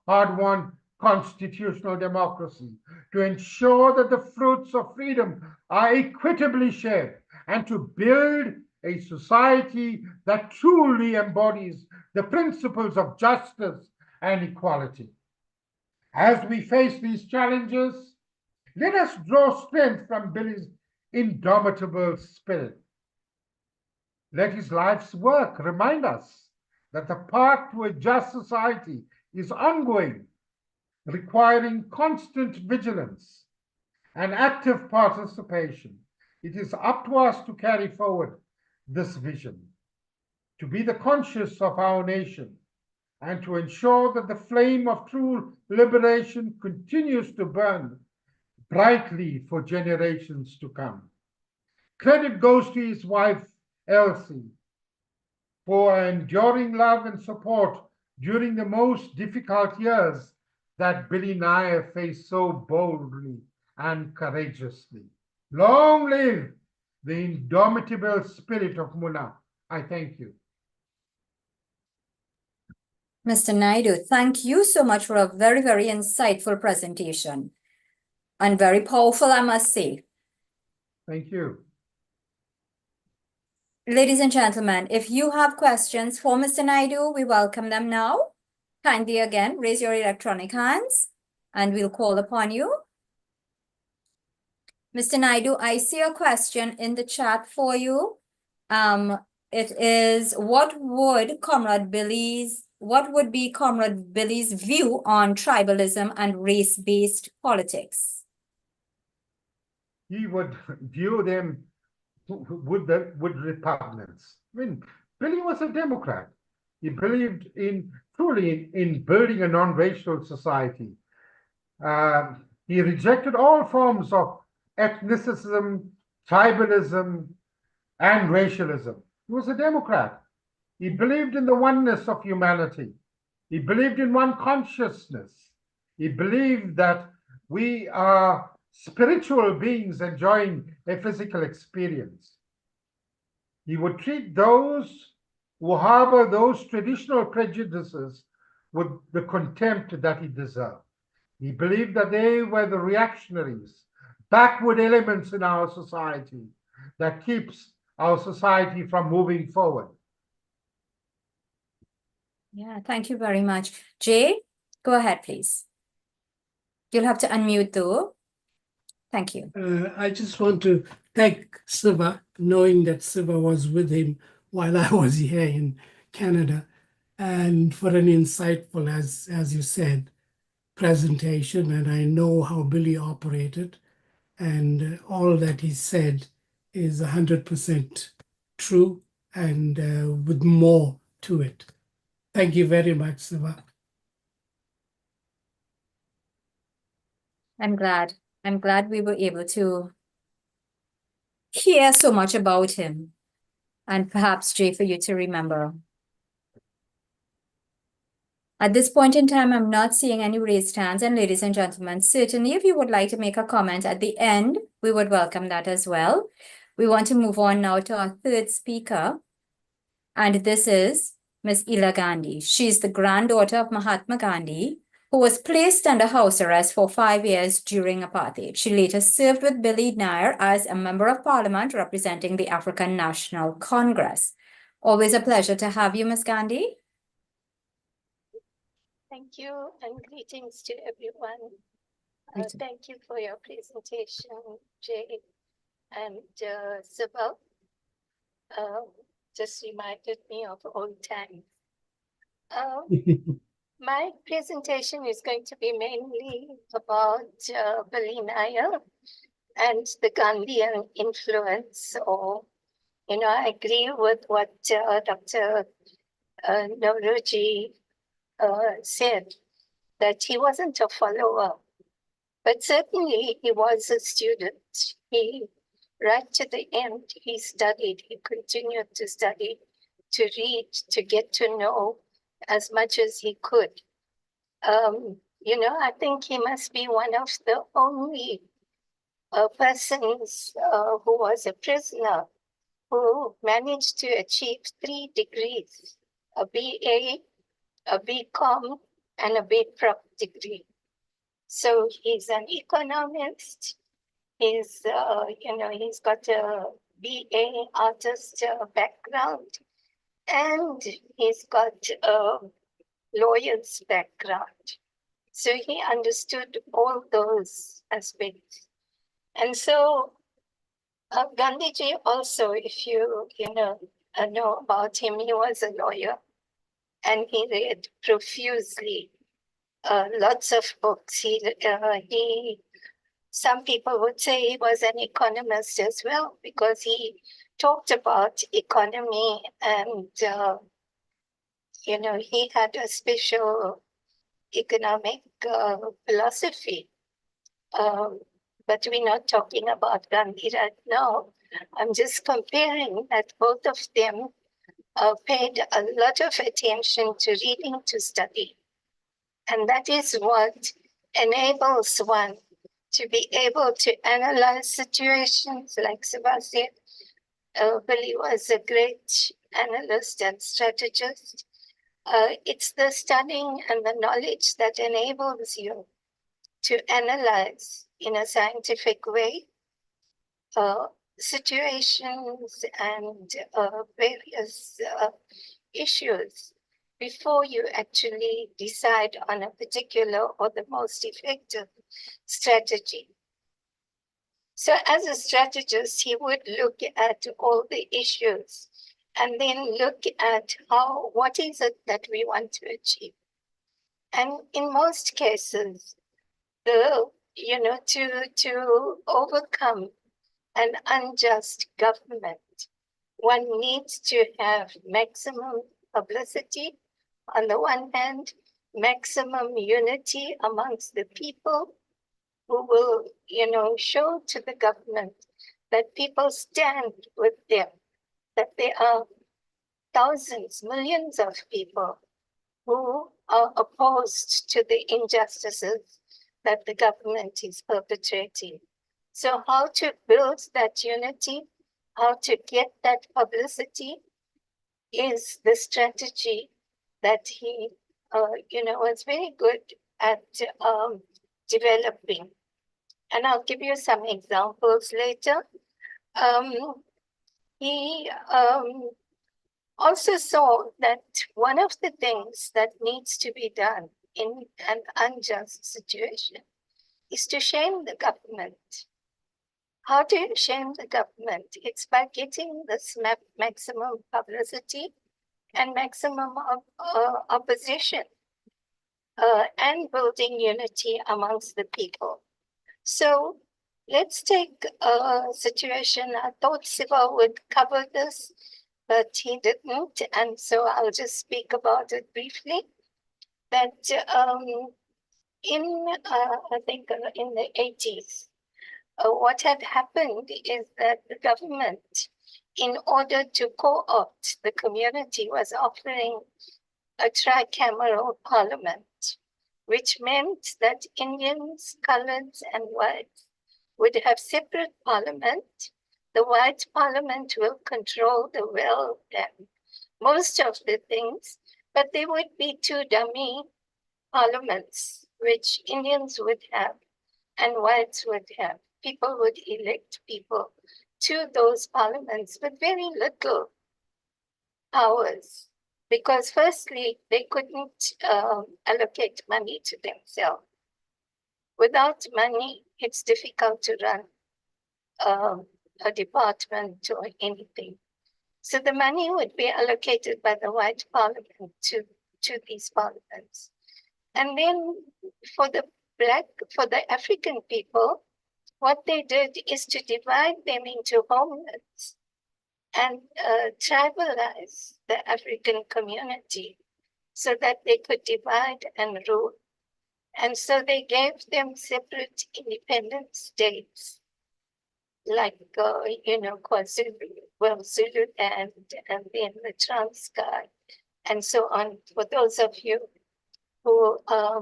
hard-won constitutional democracy, to ensure that the fruits of freedom are equitably shared, and to build a society that truly embodies the principles of justice and equality. As we face these challenges, let us draw strength from Billy's indomitable spirit. Let his life's work remind us that the path to a just society is ongoing, requiring constant vigilance and active participation. It is up to us to carry forward this vision, to be the conscience of our nation, and to ensure that the flame of true liberation continues to burn brightly for generations to come. Credit goes to his wife, Elsie, for her enduring love and support during the most difficult years that Billy Nair faced so boldly and courageously. Long live the indomitable spirit of Muna. I thank you. Mr. Naidoo, thank you so much for a very, very insightful presentation and very powerful, I must say. Thank you. Ladies and gentlemen, if you have questions for Mr. Naidoo, we welcome them now. Kindly again, raise your electronic hands and we'll call upon you. Mr. Naidoo, I see a question in the chat for you. It is what would be Comrade Billy's view on tribalism and race-based politics? He would view them with repugnance. I mean, Billy was a Democrat. He believed truly in building a non-racial society. He rejected all forms of ethnicism, tribalism, and racialism. He was a Democrat. He believed in the oneness of humanity. He believed in one consciousness. He believed that we are spiritual beings enjoying a physical experience. He would treat those who harbor those traditional prejudices with the contempt that he deserved. He believed that they were the reactionaries, backward elements in our society that keeps our society from moving forward. Yeah, thank you very much. Jay, go ahead, please. You'll have to unmute though. Thank you. I just want to thank Siva, knowing that Siva was with him while I was here in Canada, and for an insightful, as you said, presentation. And I know how Billy operated, and all that he said is 100% true, and with more to it. Thank you very much, Siva. I'm glad we were able to hear so much about him, and perhaps, Jay, for you to remember. At this point in time, I'm not seeing any raised hands, and ladies and gentlemen, certainly if you would like to make a comment at the end, we would welcome that as well. We want to move on now to our third speaker, and this is Ms. Ela Gandhi. She's the granddaughter of Mahatma Gandhi, who was placed under house arrest for 5 years during apartheid. She later served with Jay Nair as a member of parliament representing the African National Congress. Always a pleasure to have you, Ms. Gandhi. Thank you and greetings to everyone. Thank you for your presentation, Jay and Siva. Just reminded me of old times. My presentation is going to be mainly about Jay Nair and the Gandhian influence. Or, I agree with what Dr. Nauruji said, that he wasn't a follower, but certainly he was a student. Right to the end, he studied, he continued to study, to read, to get to know as much as he could. I think he must be one of the only persons who was a prisoner who managed to achieve 3 degrees, a BA, a BCom, and a BProc degree. So he's an economist. He's, he's got a BA artist background, and he's got a lawyer's background. So he understood all those aspects. And so Gandhiji also, if you know about him, he was a lawyer, and he read profusely, lots of books. Some people would say he was an economist as well, because he talked about economy, and he had a special economic philosophy. But we're not talking about Gandhi right now. I'm just comparing that both of them paid a lot of attention to reading, to study. And that is what enables one to be able to analyze situations. Like Siva said, Billy was a great analyst and strategist. It's the studying and the knowledge that enables you to analyze in a scientific way situations and various issues before you actually decide on a particular or the most effective strategy. So as a strategist, he would look at all the issues and then look at what is it that we want to achieve. And in most cases, to overcome an unjust government, one needs to have maximum publicity on the one hand, maximum unity amongst the people who will, show to the government that people stand with them, that there are thousands, millions of people who are opposed to the injustices that the government is perpetrating. So how to build that unity, how to get that publicity is the strategy that he, was very good at developing. And I'll give you some examples later. He also saw that one of the things that needs to be done in an unjust situation is to shame the government. How do you shame the government? It's by getting this maximum publicity and maximum opposition and building unity amongst the people. So let's take a situation. I thought Siva would cover this, but he didn't. And so I'll just speak about it briefly. That I think in the 80s, what had happened is that the government, in order to co-opt the community, was offering a tricameral parliament, which meant that Indians, coloreds, and whites would have separate parliament. The white parliament will control the wealth and most of the things, but there would be two dummy parliaments, which Indians would have and whites would have. People would elect people to those parliaments with very little powers, because firstly, they couldn't allocate money to themselves. Without money, it's difficult to run a department or anything. So the money would be allocated by the white parliament to these parliaments. And then for the African people, what they did is to divide them into homelands and tribalize the African community so that they could divide and rule. And so they gave them separate independent states, like, KwaZulu, Zululand, and then the Transkei, and so on. For those of you who are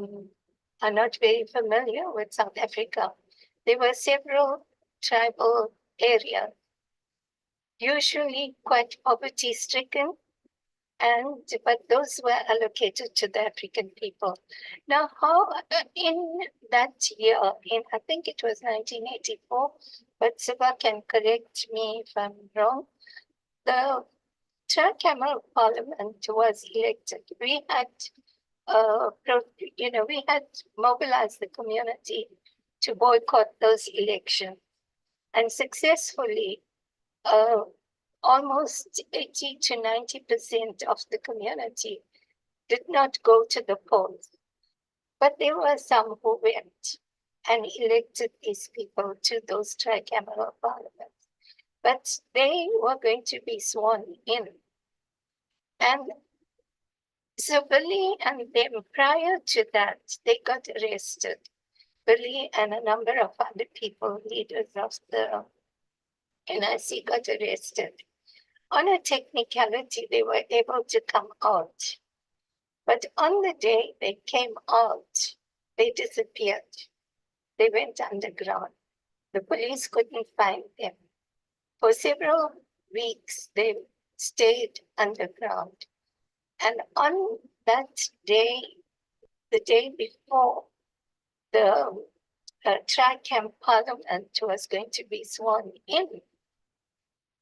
not very familiar with South Africa, there were several tribal areas, usually quite poverty-stricken, but those were allocated to the African people. Now, how in that year, I think it was 1984, but Siva can correct me if I'm wrong, the tricameral parliament was elected. We had, we had mobilized the community to boycott those elections, and successfully, almost 80 to 90% of the community did not go to the polls. But there were some who went and elected these people to those tricameral parliaments. But they were going to be sworn in. And so Billy and them, prior to that, they got arrested. Billy and a number of other people, leaders of the NIC, got arrested. On a technicality, they were able to come out. But on the day they came out, they disappeared. They went underground. The police couldn't find them. For several weeks, they stayed underground. And on that day, the day before the Tricam Parliament was going to be sworn in,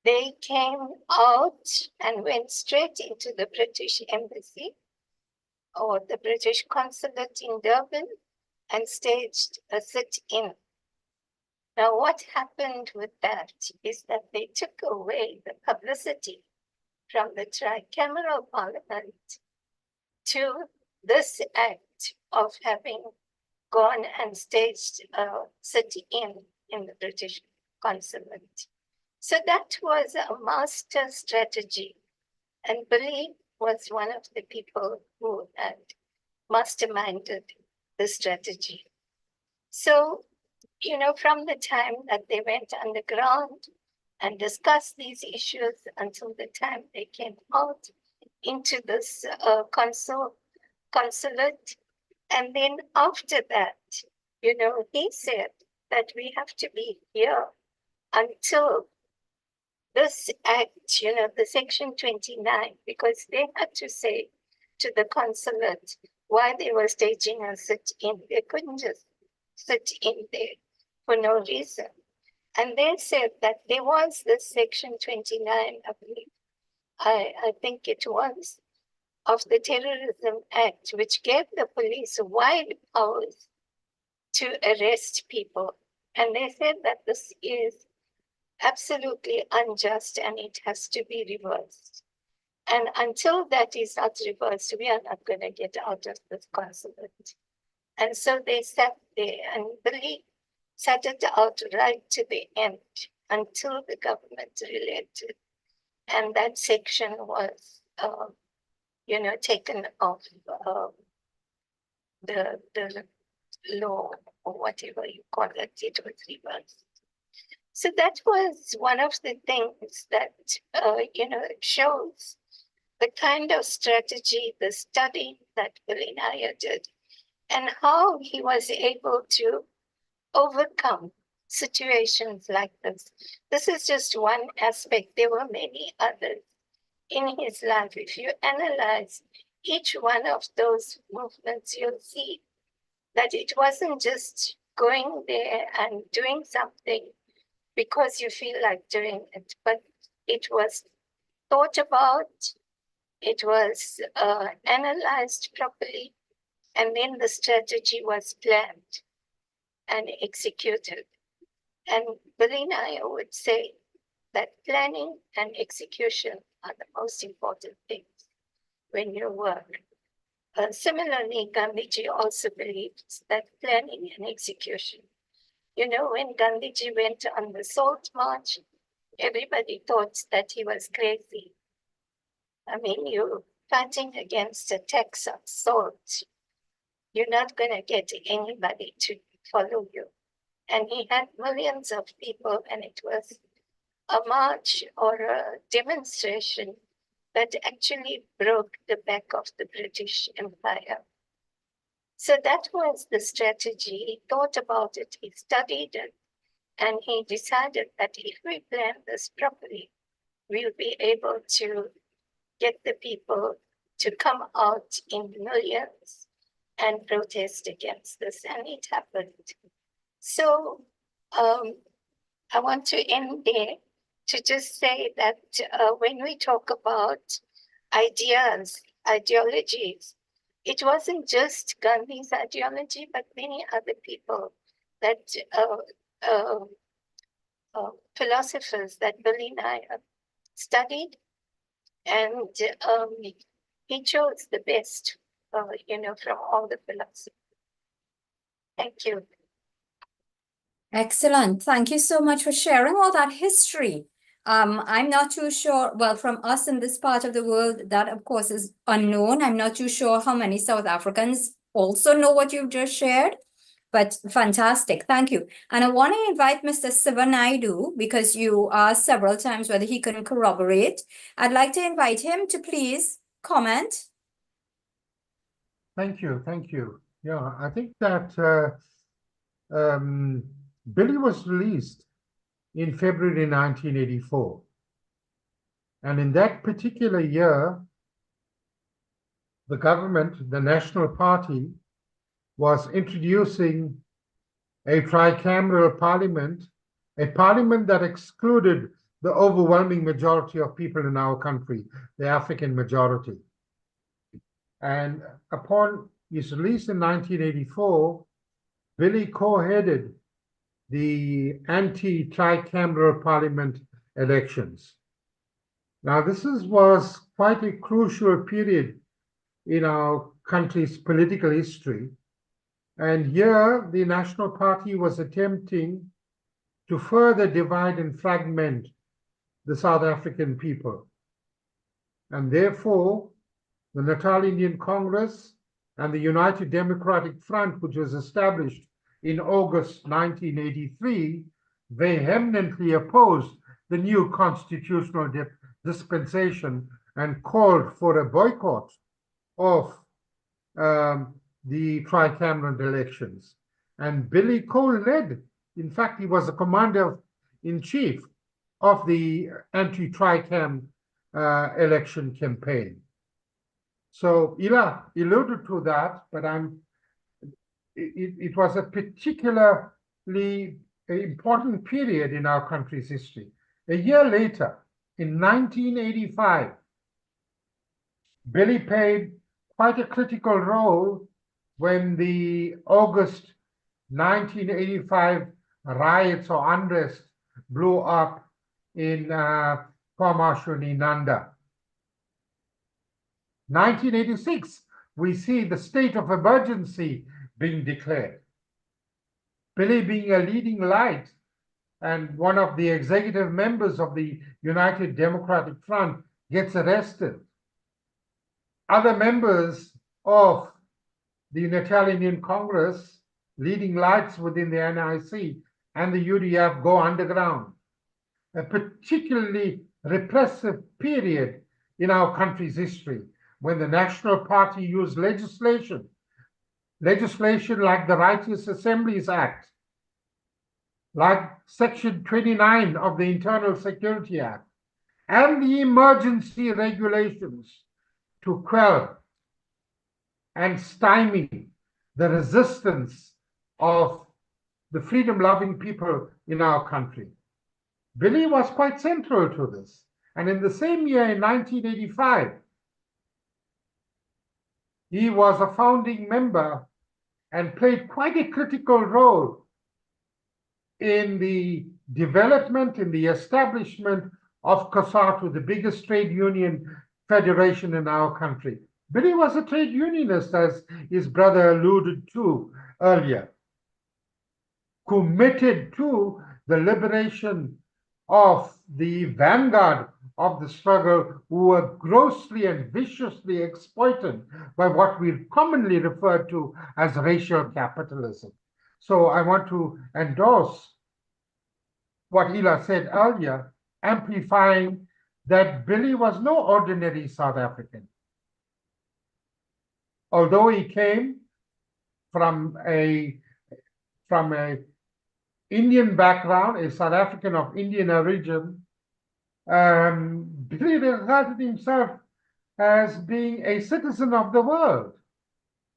they came out and went straight into the British Embassy or the British Consulate in Durban and staged a sit-in. Now, what happened with that is that they took away the publicity from the tricameral parliament to this act of having gone and staged a sit-in in the British consulate. So that was a master strategy. And Billy was one of the people who had masterminded the strategy. So, you know, from the time that they went underground and discussed these issues until the time they came out into this consulate, and then after that, you know, he said that we have to be here until this act, you know, the section 29, because they had to say to the consulate why they were staging a sit-in. They couldn't just sit in there for no reason. And they said that there was this section 29, I believe, I think it was, of the Terrorism Act, which gave the police wide powers to arrest people. And they said that this is absolutely unjust and it has to be reversed. And until that is not reversed, we are not going to get out of this consulate. And so they sat there, and Billy sat it out right to the end until the government relented. And that section was, you know, taken off the law, or whatever you call it. It was reversed. So that was one of the things that, you know, shows the kind of strategy, the study that Billy Nair did, and how he was able to overcome situations like this. This is just one aspect. There were many others in his life. If you analyze each one of those movements, you'll see that it wasn't just going there and doing something because you feel like doing it, but it was thought about, it was analyzed properly, and then the strategy was planned and executed. And Billy Nair would say that planning and execution are the most important things when you work. Similarly, Gandhiji also believes that planning and execution. You know, when Gandhiji went on the Salt March, everybody thought that he was crazy. I mean, you're fighting against a tax of salt. You're not going to get anybody to follow you. And he had millions of people, and it was a march or a demonstration that actually broke the back of the British Empire. So that was the strategy. He thought about it, he studied it, and he decided that if we plan this properly, we'll be able to get the people to come out in millions and protest against this, and it happened. So I want to end there to just say that when we talk about ideas, ideologies, it wasn't just Gandhi's ideology, but many other people that philosophers that Billy Nair studied, and he chose the best, you know, from all the philosophers. Thank you. Excellent. Thank you so much for sharing all that history. I'm not too sure, well, from us in this part of the world, that of course is unknown. I'm not too sure how many South Africans also know what you've just shared, but fantastic. Thank you. And I want to invite Mr. Siva Naidoo, because you asked several times whether he can corroborate. I'd like to invite him to please comment. Thank you. Thank you. Yeah, I think that Billy was released in February 1984. And in that particular year, the government, the National Party, was introducing a tricameral parliament, a parliament that excluded the overwhelming majority of people in our country, the African majority. And upon his release in 1984, Billy co-headed the anti-tricameral parliament elections. Now, was quite a crucial period in our country's political history. And here, the National Party was attempting to further divide and fragment the South African people. And therefore, the Natal Indian Congress and the United Democratic Front, which was established in August 1983, vehemently opposed the new constitutional dispensation and called for a boycott of the tricameral elections. And Billy Cole led, in fact, he was the commander-in-chief of the anti-tricam election campaign. So Ela alluded to that, but it was a particularly important period in our country's history. A year later, in 1985, Billy played quite a critical role when the August 1985 riots or unrest blew up in KwaMashu Nanda. 1986, we see the state of emergency being declared. Billy being a leading light and one of the executive members of the United Democratic Front gets arrested. Other members of the Natal Indian Congress, leading lights within the NIC and the UDF, go underground. A particularly repressive period in our country's history when the National Party used legislation like the Righteous Assemblies Act, like Section 29 of the Internal Security Act, and the emergency regulations to quell and stymie the resistance of the freedom-loving people in our country. Billy was quite central to this. And in the same year, in 1985, he was a founding member and played quite a critical role in the development, in the establishment of COSATU, the biggest trade union federation in our country. Billy was a trade unionist, as his brother alluded to earlier, committed to the liberation of the vanguard of the struggle, who were grossly and viciously exploited by what we commonly refer to as racial capitalism. So I want to endorse what Ela said earlier, amplifying that Billy was no ordinary South African. Although he came from a Indian background, a South African of Indian origin, Billy regarded himself as being a citizen of the world.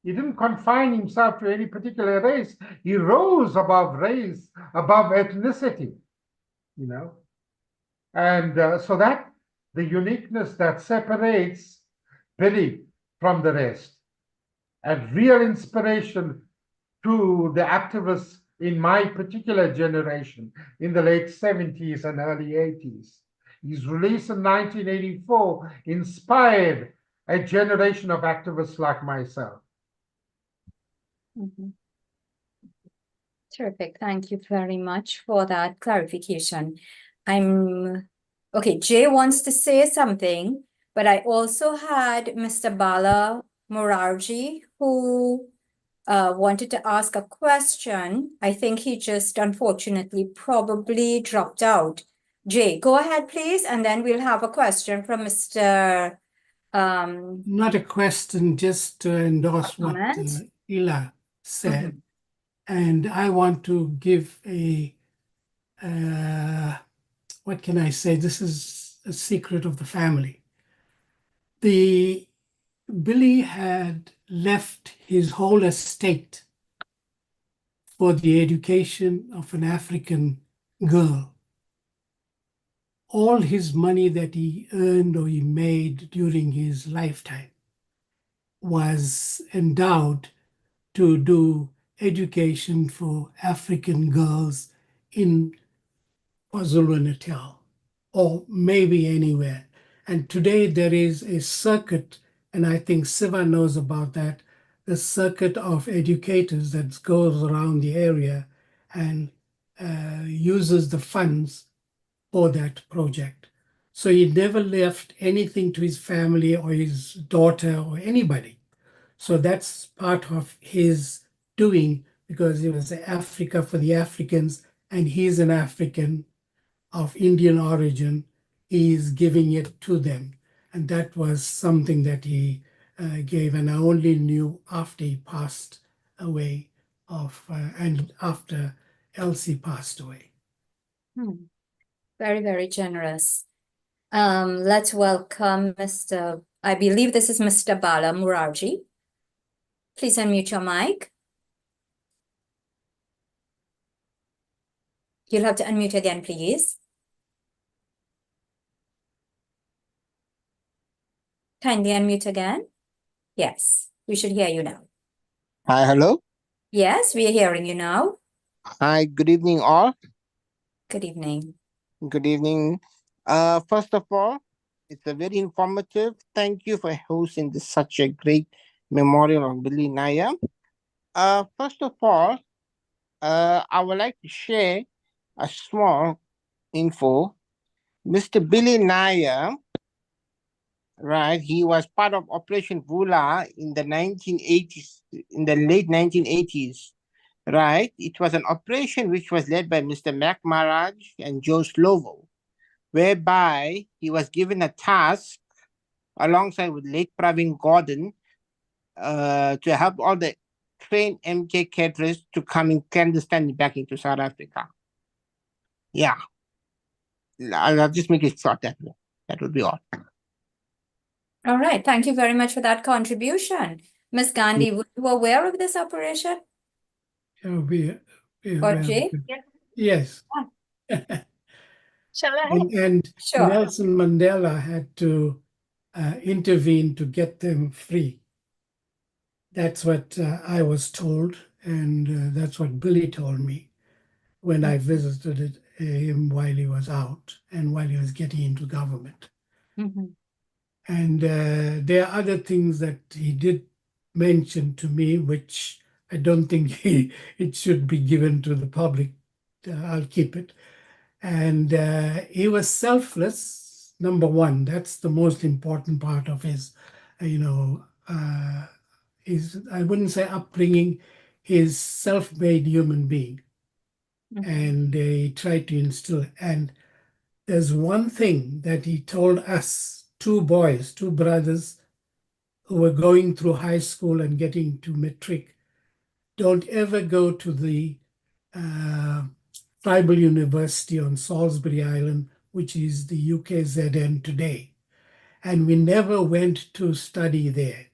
He didn't confine himself to any particular race. He rose above race, above ethnicity, you know. And so that the uniqueness that separates Billy from the rest, and real inspiration to the activists in my particular generation in the late 70s and early 80s. His release in 1984 inspired a generation of activists like myself. Mhm. Terrific. Thank you very much for that clarification. Okay, Jay wants to say something, but I also had Mr. Bala Morarji who wanted to ask a question. I think he just unfortunately probably dropped out. Jay, go ahead, please, and then we'll have a question from Mr. Not a question, just to endorse what Comment? Ela said. And I want to give what can I say? This is a secret of the family. Billy had left his whole estate for the education of an African girl. All his money that he earned or he made during his lifetime was endowed to do education for African girls in KwaZulu-Natal, or maybe anywhere. And today there is a circuit, and I think Siva knows about that, the circuit of educators that goes around the area and uses the funds for that project. So he never left anything to his family or his daughter or anybody. So that's part of his doing, because it was Africa for the Africans, and he's an African of Indian origin. He's giving it to them. And that was something that he gave, and I only knew after he passed away and after Elsie passed away. Very, very generous. Let's welcome I believe this is Mr. Bala Murarji. Please unmute your mic. You'll have to unmute again, please. Kindly unmute again. Yes, we should hear you now. Hi, hello. Yes, we are hearing you now. Hi, good evening, all. Good evening. Good evening. First of all, it's a very informative. Thank you for hosting this such a great memorial of Billy Nair. First of all, I would like to share a small info. Mr. Billy Nair, right, he was part of Operation Vula in the 1980s, in the late 1980s. Right, it was an operation which was led by Mr. Mac Maharaj and Joe Slovo, whereby he was given a task alongside with late Pravin Gordon to help all the trained MK cadres to come in clandestine back into South Africa. Yeah, I'll just make it short that way. That would be all. All right, thank you very much for that contribution. Ms. Gandhi, were you aware of this operation? Or Jay? Yes. Shall I? And Sure. Nelson Mandela had to intervene to get them free. That's what I was told, and that's what Billy told me when I visited him while he was out and while he was getting into government. And there are other things that he did mention to me, which I don't think it should be given to the public. I'll keep it. And he was selfless, number one. That's the most important part of his, his, I wouldn't say upbringing, his self-made human being. And he tried to instill. And there's one thing that he told us, two brothers who were going through high school and getting to matric: don't ever go to the tribal university on Salisbury Island, which is the UKZN today. And we never went to study there.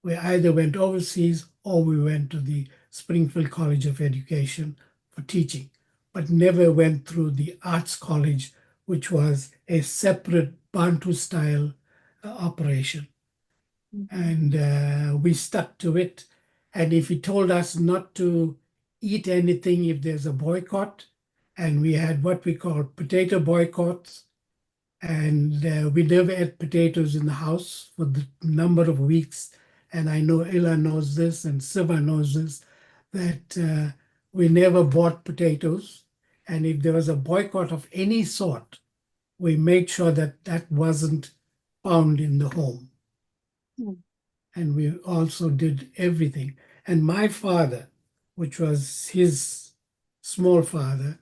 We either went overseas or we went to the Springfield College of Education for teaching, but never went through the Arts College, which was a separate Bantu-style operation. And we stuck to it. And if he told us not to eat anything if there's a boycott, and we had what we call potato boycotts, and we never ate potatoes in the house for the number of weeks. And I know Ela knows this and Siva knows this, that we never bought potatoes. And if there was a boycott of any sort, we made sure that that wasn't found in the home. And we also did everything. And my father, which was his small father,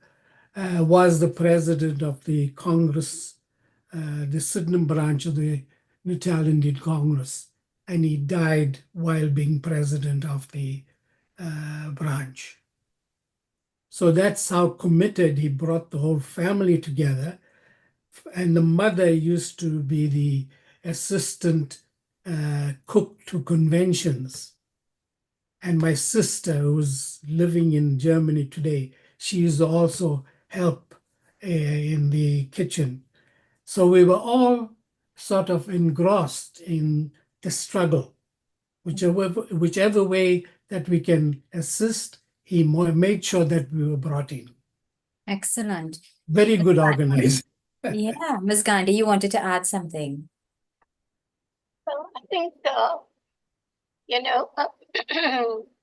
was the president of the Congress, the Sydenham branch of the Natal Indian Congress. And he died while being president of the branch. So that's how committed he brought the whole family together. And the mother used to be the assistant cook to conventions. And my sister, who's living in Germany today, she used to also help in the kitchen. So we were all sort of engrossed in the struggle. Whichever way that we can assist, he made sure that we were brought in. Excellent. Very good organizer. Yeah, Ms. Gandhi, you wanted to add something. Well, I think, you know,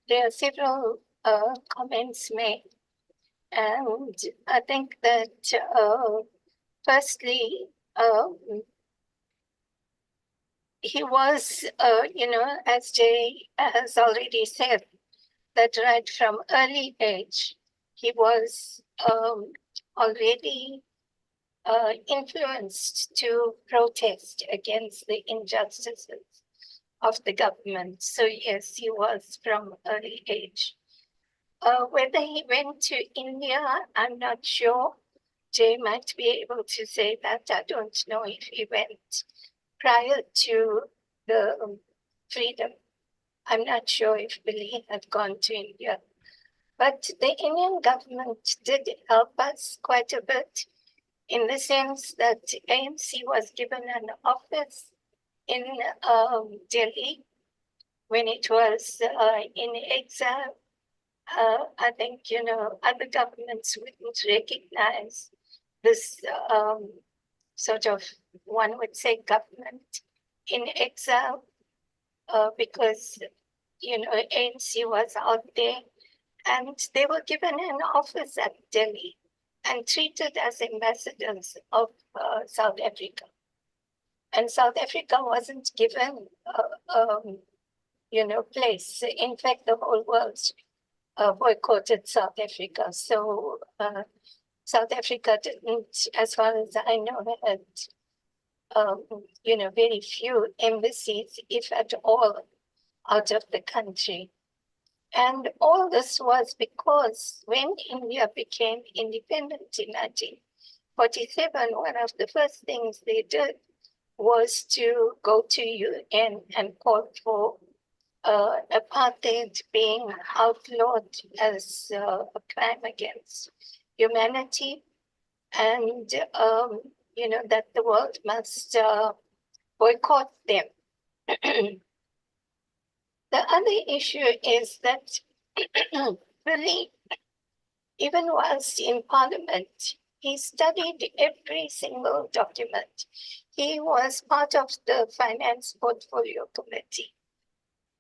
there are several comments made. And I think that, firstly, he was, as Jay has already said, that right from early age, he was already influenced to protest against the injustices of the government. So yes, he was from early age. Whether he went to India, I'm not sure. Jay might be able to say that. I don't know if he went prior to the freedom. I'm not sure if Billy had gone to India. But the Indian government did help us quite a bit in the sense that ANC was given an office in Delhi when it was in exile. I think, other governments wouldn't recognize this sort of, one would say, government in exile because, ANC was out there and they were given an office at Delhi and treated as ambassadors of South Africa. And South Africa wasn't given, place. In fact, the whole world boycotted South Africa. So South Africa didn't, as far as I know, had, very few embassies, if at all, out of the country. And all this was because when India became independent in 1947, one of the first things they did was to go to UN and call for apartheid being outlawed as a crime against humanity, and that the world must boycott them. The other issue is that really, even whilst in Parliament, he studied every single document. He was part of the Finance Portfolio Committee.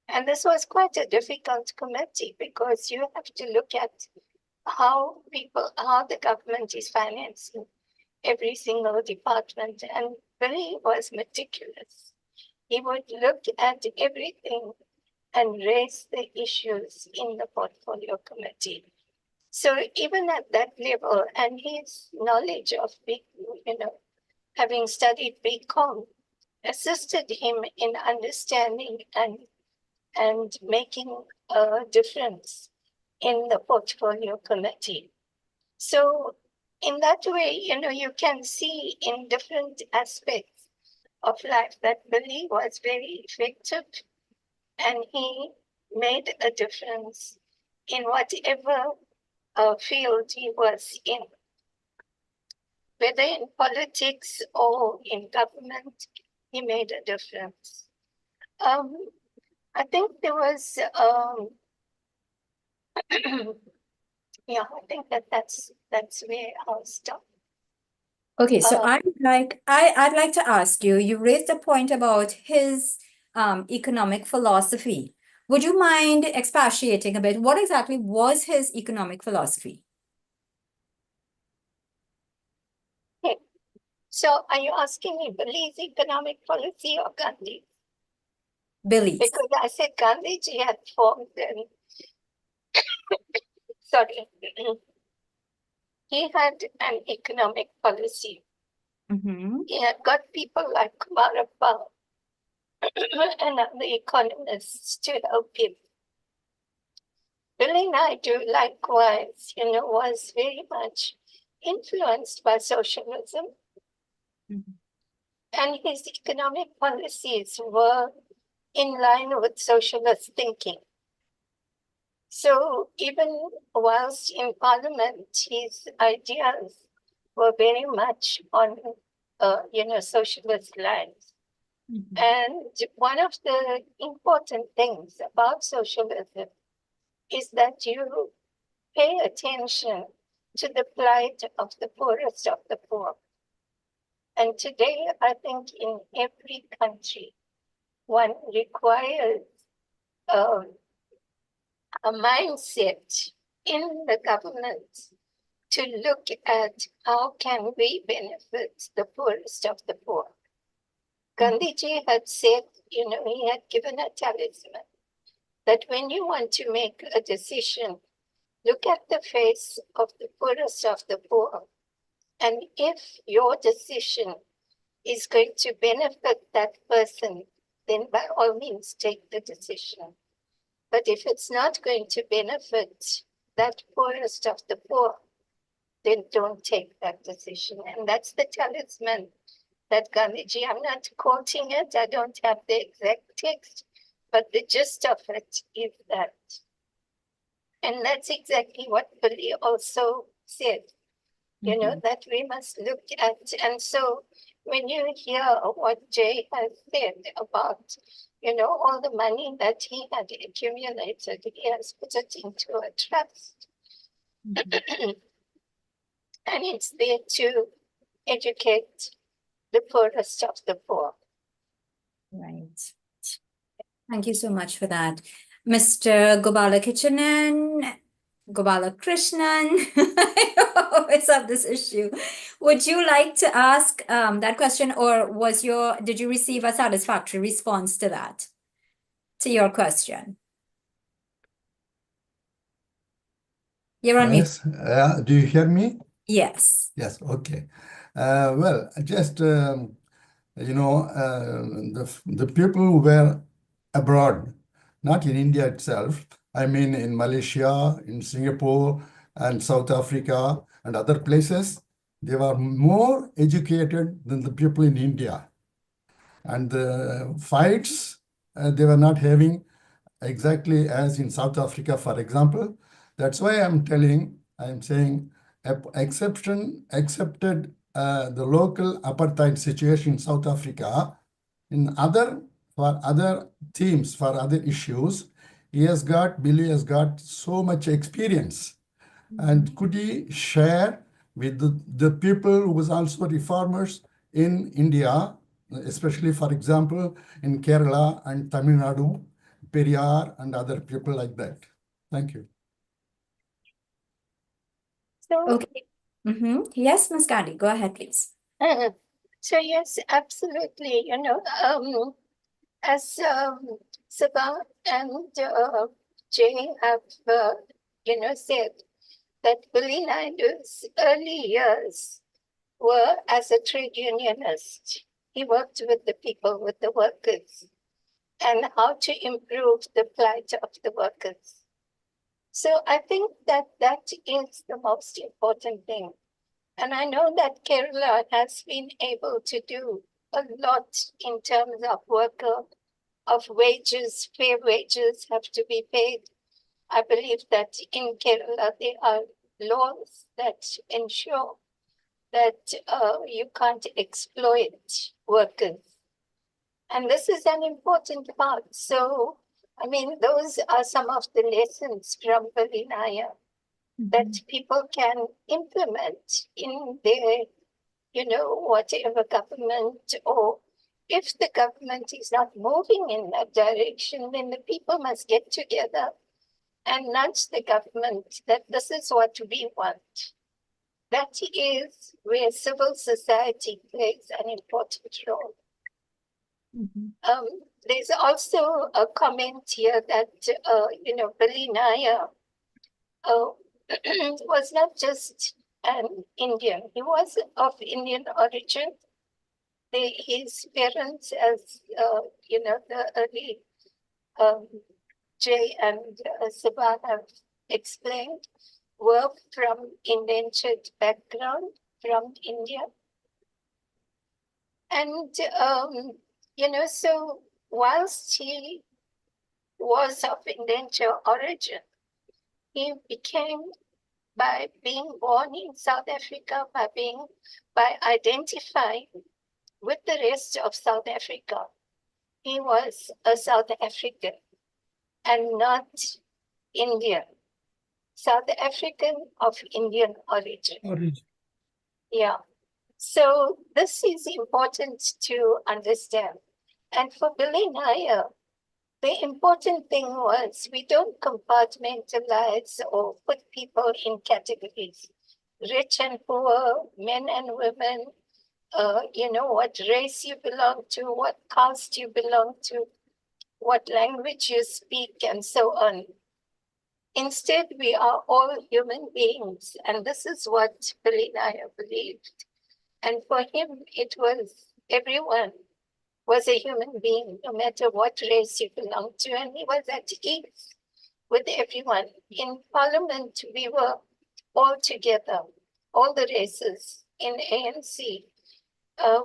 And this was quite a difficult committee because you have to look at how the government is financing every single department. And Billy was meticulous. He would look at everything and raise the issues in the portfolio committee. So even at that level, and his knowledge of having studied BCom, assisted him in understanding and making a difference in the portfolio committee. So in that way, you can see in different aspects of life that Billy was very effective and he made a difference in whatever field he was in. Whether in politics or in government, he made a difference. I think there was, yeah, I think that's where I'll stop. Okay, so I'd like to ask you, you raised a point about his economic philosophy. Would you mind expatiating a bit? What exactly was his economic philosophy? Okay. So are you asking me Billy's economic policy or Gandhi? Billy's. Because I said Gandhiji had formed an, sorry, he had an economic policy. He had got people like Kumarappa and other economists to help him. Billy Naidoo, likewise, was very much influenced by socialism. And his economic policies were in line with socialist thinking. So even whilst in Parliament, his ideas were very much on, socialist lines. And one of the important things about socialism is that you pay attention to the plight of the poorest of the poor. And today, I think in every country, one requires a mindset in the government to look at how can we benefit the poorest of the poor. Gandhiji had said, he had given a talisman that when you want to make a decision, look at the face of the poorest of the poor. And if your decision is going to benefit that person, then by all means take the decision. But if it's not going to benefit that poorest of the poor, then don't take that decision. And that's the talisman that Gandhiji, I'm not quoting it, I don't have the exact text, but the gist of it is that. And that's exactly what Billy also said, that we must look at. And so when you hear what Jay has said about, all the money that he had accumulated, he has put it into a trust. And it's there to educate the poorest of the poor. Right. Thank you so much for that. Mr. Gopala Krishnan, I always have this issue. Would you like to ask that question, or did you receive a satisfactory response to that, to your question? You're on mute. Yes. Do you hear me? Yes. Yes. Okay. Well, just the people who were abroad, not in India itself. I mean, in Malaysia, in Singapore, and South Africa, and other places, they were more educated than the people in India. And the fights they were not having exactly as in South Africa, for example. That's why I'm saying accepted the local apartheid situation in South Africa. For other themes, for other issues, Billy has got so much experience. And could he share with the people who was also reformers in India, especially, for example, in Kerala and Tamil Nadu, Periyar and other people like that? Thank you. So, Okay. Yes, Ms. Gandhi, go ahead, please. so yes, absolutely. As Siva and Jay have, said that Billy Naidoo's early years were as a trade unionist. He worked with the people, with the workers, and how to improve the plight of the workers. So I think that is the most important thing. And I know that Kerala has been able to do a lot in terms of wages. Fair wages have to be paid. I believe that in Kerala, there are laws that ensure that you can't exploit workers. And this is an important part. So, I mean, those are some of the lessons from Billy Nair that people can implement in their, whatever government, or if the government is not moving in that direction, then the people must get together and nudge the government that this is what we want. That is where civil society plays an important role. There's also a comment here that, Billy Nair was not just an Indian. He was of Indian origin. His parents, as the early Jay and Siva have explained, were from indentured background from India. And, so whilst he was of indentured origin, he became, by being born in South Africa, by identifying with the rest of South Africa, he was a South African and not Indian. South African of Indian origin. Yeah. So this is important to understand. And for Billy Nair, the important thing was we don't compartmentalize or put people in categories, rich and poor, men and women, what race you belong to, what caste you belong to, what language you speak, and so on. Instead, we are all human beings, and this is what Billy Nair believed. And for him, it was everyone was a human being, no matter what race you belong to, and he was at ease with everyone. In Parliament, we were all together, all the races. In ANC,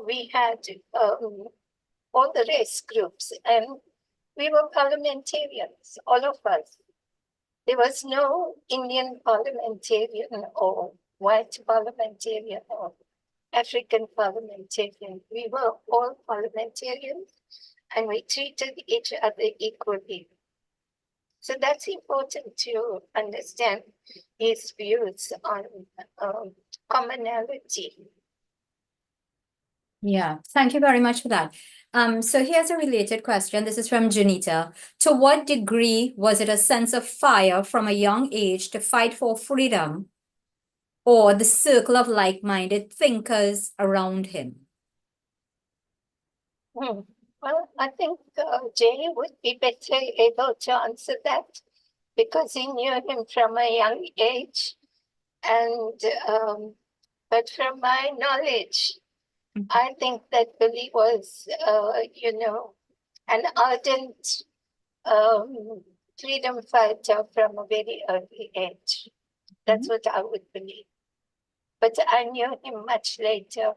we had all the race groups, and we were parliamentarians, all of us. There was no Indian parliamentarian or white parliamentarian or African parliamentarian. We were all parliamentarians and we treated each other equally. So that's important to understand his views on commonality. Yeah, thank you very much for that. So here's a related question. This is from Janita. To what degree was it a sense of fire from a young age to fight for freedom, or the circle of like-minded thinkers around him? Well, I think Jay would be better able to answer that because he knew him from a young age. And but from my knowledge, I think that Billy was, an ardent freedom fighter from a very early age. That's what I would believe. But I knew him much later.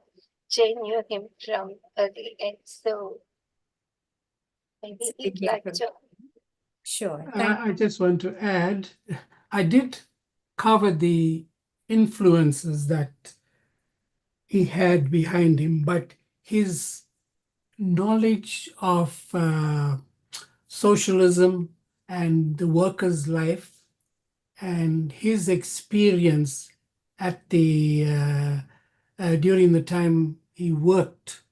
Jay knew him from early age, so maybe he'd like to. Sure. I just want to add, I did cover the influences that he had behind him, but his knowledge of socialism and the worker's life and his experience at the during the time he worked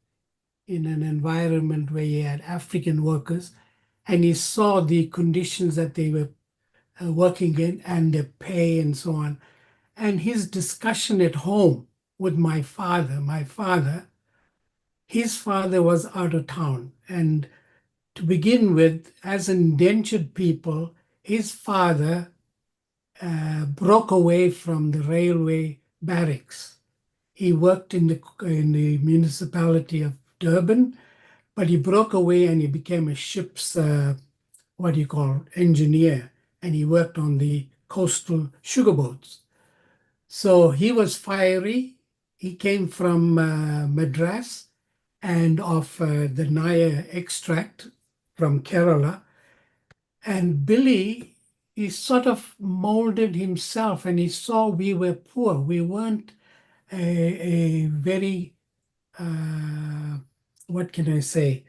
in an environment where he had African workers, and he saw the conditions that they were working in and their pay and so on. And his discussion at home with my father, his father was out of town. And to begin with, as indentured people, his father broke away from the railway barracks. He worked in the municipality of Durban, but he broke away and he became a ship's, engineer, and he worked on the coastal sugar boats. So he was fiery. He came from Madras and of the Nair extract from Kerala. And Billy, he sort of molded himself, and he saw we were poor. We weren't a very, what can I say,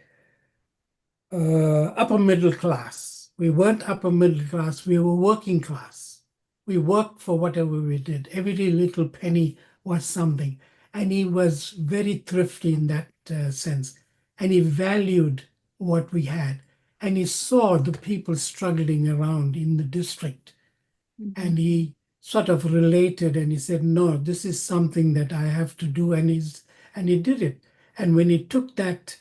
upper middle class. We weren't upper middle class, we were working class. We worked for whatever we did. Every little penny was something. And he was very thrifty in that sense. And he valued what we had. And he saw the people struggling around in the district. And he sort of related and he said, no, this is something that I have to do. And he did it. And when he took that,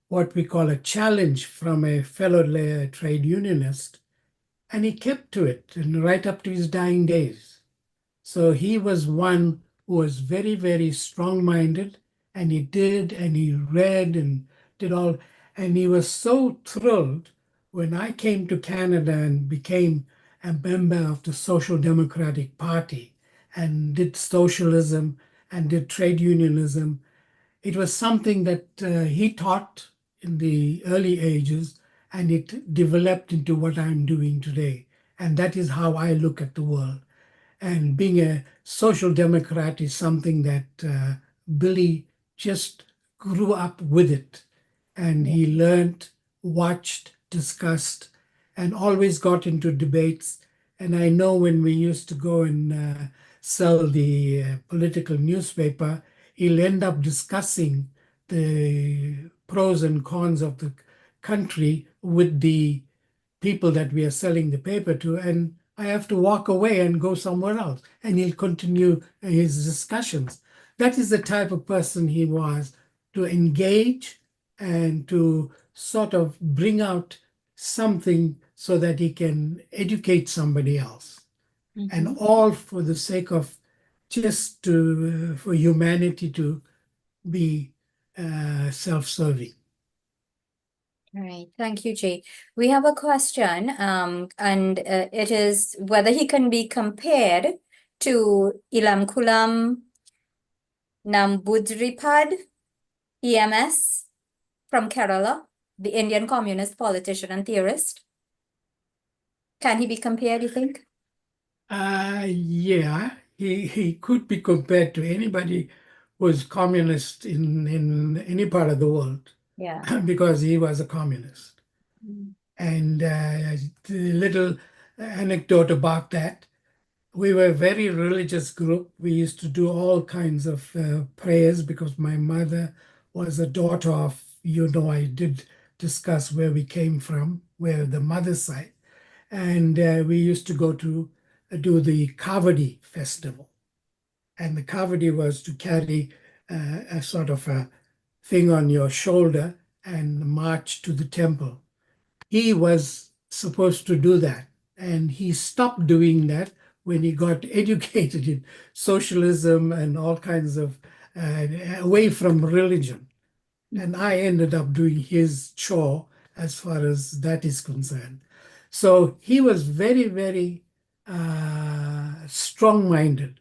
what we call a challenge from a fellow trade unionist, and he kept to it and right up to his dying days. So he was one who was very, very strong-minded, and he did, and he read and did all. And he was so thrilled when I came to Canada and became a member of the Social Democratic Party and did socialism and did trade unionism. It was something that he taught in the early ages, and it developed into what I'm doing today. And that is how I look at the world. And being a social democrat is something that Billy just grew up with it. And he learned, watched, discussed, and always got into debates. And I know when we used to go and sell the political newspaper, he'll end up discussing the pros and cons of the country with the people that we are selling the paper to, and I have to walk away and go somewhere else, and he'll continue his discussions. That is the type of person he was, to engage and to sort of bring out something so that he can educate somebody else. And all for the sake of just for humanity to be self-serving. All right, thank you, Jay. We have a question, and it is whether he can be compared to Ilamkulam Nambudripad, EMS from Kerala, the Indian communist politician and theorist. Can he be compared, you think? Yeah, he could be compared to anybody who's communist in any part of the world. Yeah. Because he was a communist. And the little anecdote about that, we were a very religious group. We used to do all kinds of prayers because my mother was a daughter of, I did discuss where we came from, where the mother's side. And we used to go to do the Kavadi festival. And the Kavadi was to carry a sort of a thing on your shoulder and march to the temple. He was supposed to do that, and he stopped doing that when he got educated in socialism and all kinds of away from religion. And I ended up doing his chore as far as that is concerned. So he was very, very strong-minded.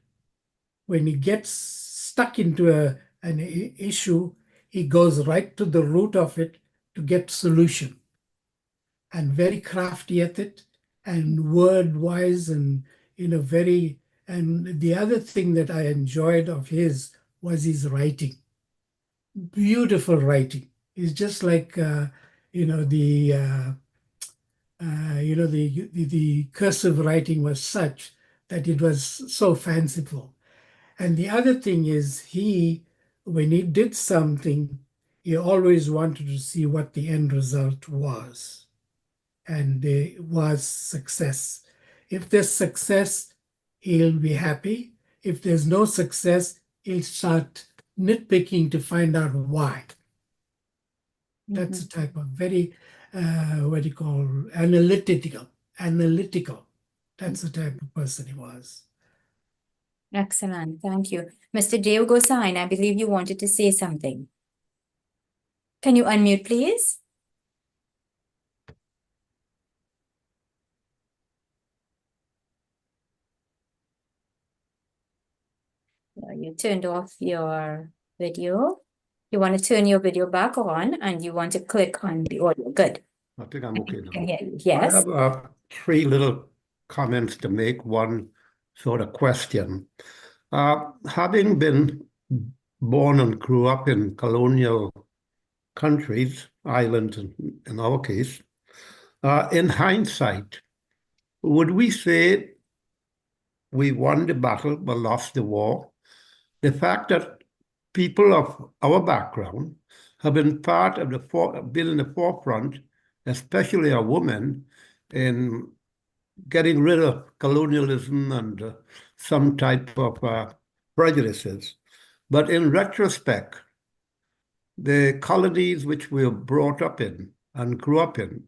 When he gets stuck into an issue, he goes right to the root of it to get solution, and very crafty at it, and word-wise, and very. And the other thing that I enjoyed of his was his writing. Beautiful writing. It's just like the cursive writing was such that it was so fanciful. And the other thing is, when he did something, he always wanted to see what the end result was. And it was success. If there's success, he'll be happy. If there's no success, he'll start nitpicking to find out why. That's a type of very, analytical. That's the type of person he was. Excellent, thank you. Mr. Dave Gosain, I believe you wanted to say something. Can you unmute, please? You turned off your video. You want to turn your video back on, and you want to click on the audio. Good. I think I'm okay now. Can hear you. I Yes. have three little comments to make, one sort of question. Having been born and grew up in colonial countries, islands in our case, in hindsight, would we say we won the battle but lost the war? The fact that people of our background have been part of been in the forefront, especially our women, in getting rid of colonialism and some type of prejudices. But in retrospect, the colonies which we were brought up in and grew up in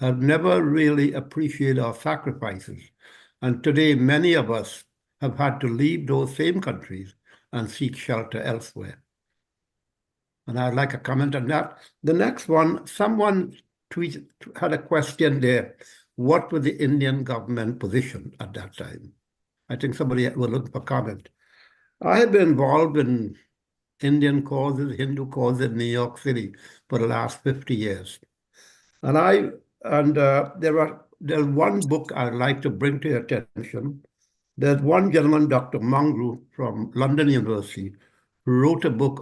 have never really appreciated our sacrifices. And today, many of us have had to leave those same countries and seek shelter elsewhere. And I'd like a comment on that. The next one, someone had a question there. What was the Indian government position at that time? I think somebody was looking for comment. I have been involved in Indian causes, Hindu causes in New York City for the last 50 years. And there's one book I'd like to bring to your attention. There's one gentleman, Dr. Mangru from London University, who wrote a book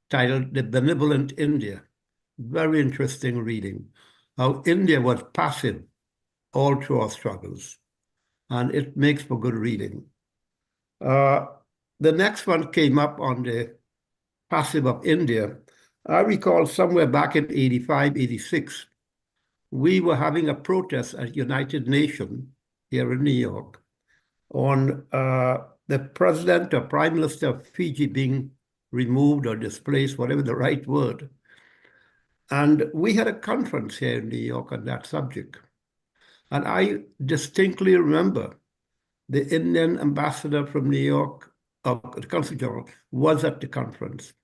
titled The Benevolent India. Very interesting reading. How India was passive all through our struggles. And it makes for good reading. The next one came up on the passive of India. I recall somewhere back in 85, 86, we were having a protest at United Nations here in New York on the president or prime minister of Fiji being removed or displaced, whatever the right word. And we had a conference here in New York on that subject. And I distinctly remember the Indian ambassador from New York, the Consul General, was at the conference.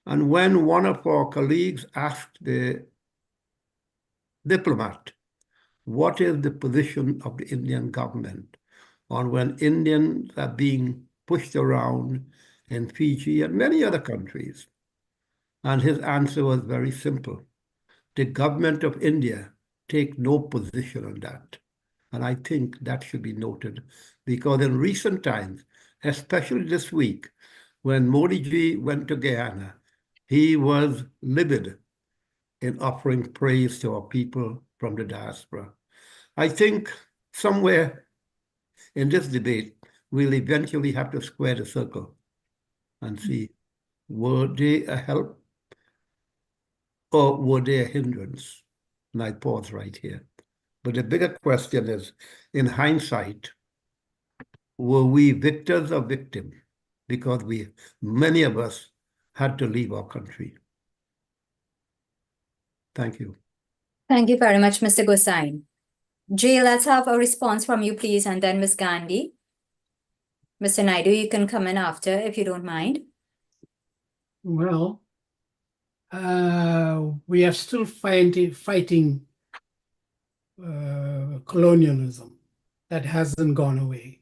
And when one of our colleagues asked the diplomat, what is the position of the Indian government on when Indians are being pushed around in Fiji and many other countries? And his answer was very simple. The government of India take no position on that. And I think that should be noted because in recent times, especially this week, when Modi ji went to Guyana, he was livid in offering praise to our people from the diaspora. I think somewhere in this debate, we'll eventually have to square the circle and see, were they a help or were they a hindrance? And I pause right here. But the bigger question is, in hindsight, were we victors or victims? Because many of us had to leave our country. Thank you. Thank you very much, Mr. Gosain. Jay, let's have a response from you, please, and then Ms. Gandhi. Mr. Naidoo, you can come in after if you don't mind. Well, we are still fighting colonialism that hasn't gone away.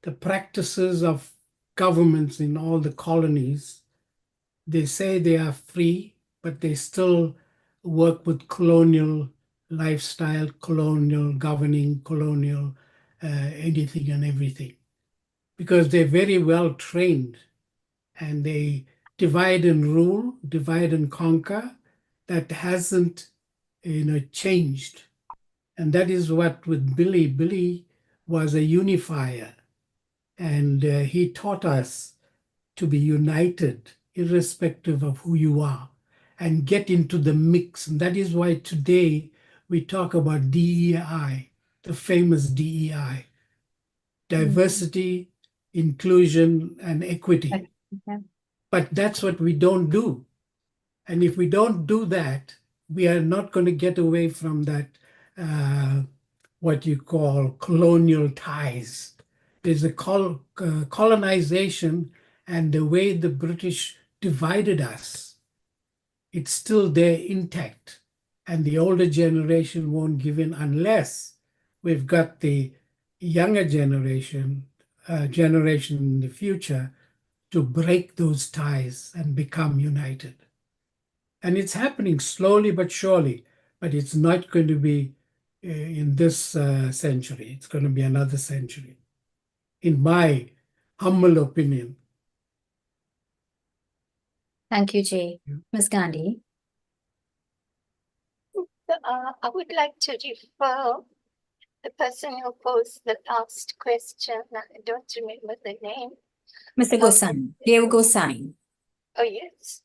The practices of governments in all the colonies, they say they are free, but they still work with colonial lifestyle, colonial governing, colonial anything and everything, because they're very well trained and they divide and rule, divide and conquer. That hasn't, changed. And that is what with Billy. Billy was a unifier, and he taught us to be united, irrespective of who you are, and get into the mix. And that is why today we talk about DEI, the famous DEI, diversity, inclusion, and equity. But that's what we don't do. And if we don't do that, we are not going to get away from that, what you call colonial ties. There's a colonization, and the way the British divided us, it's still there intact. And the older generation won't give in unless we've got the younger generation in the future to break those ties and become united. And it's happening slowly but surely, but it's not going to be in this century. It's going to be another century, in my humble opinion. Thank you, Jay. Ms. Gandhi. I would like to refer the person who posed the last question. I don't remember the name. Mr. Gosain, Dev Gosain. Oh, yes.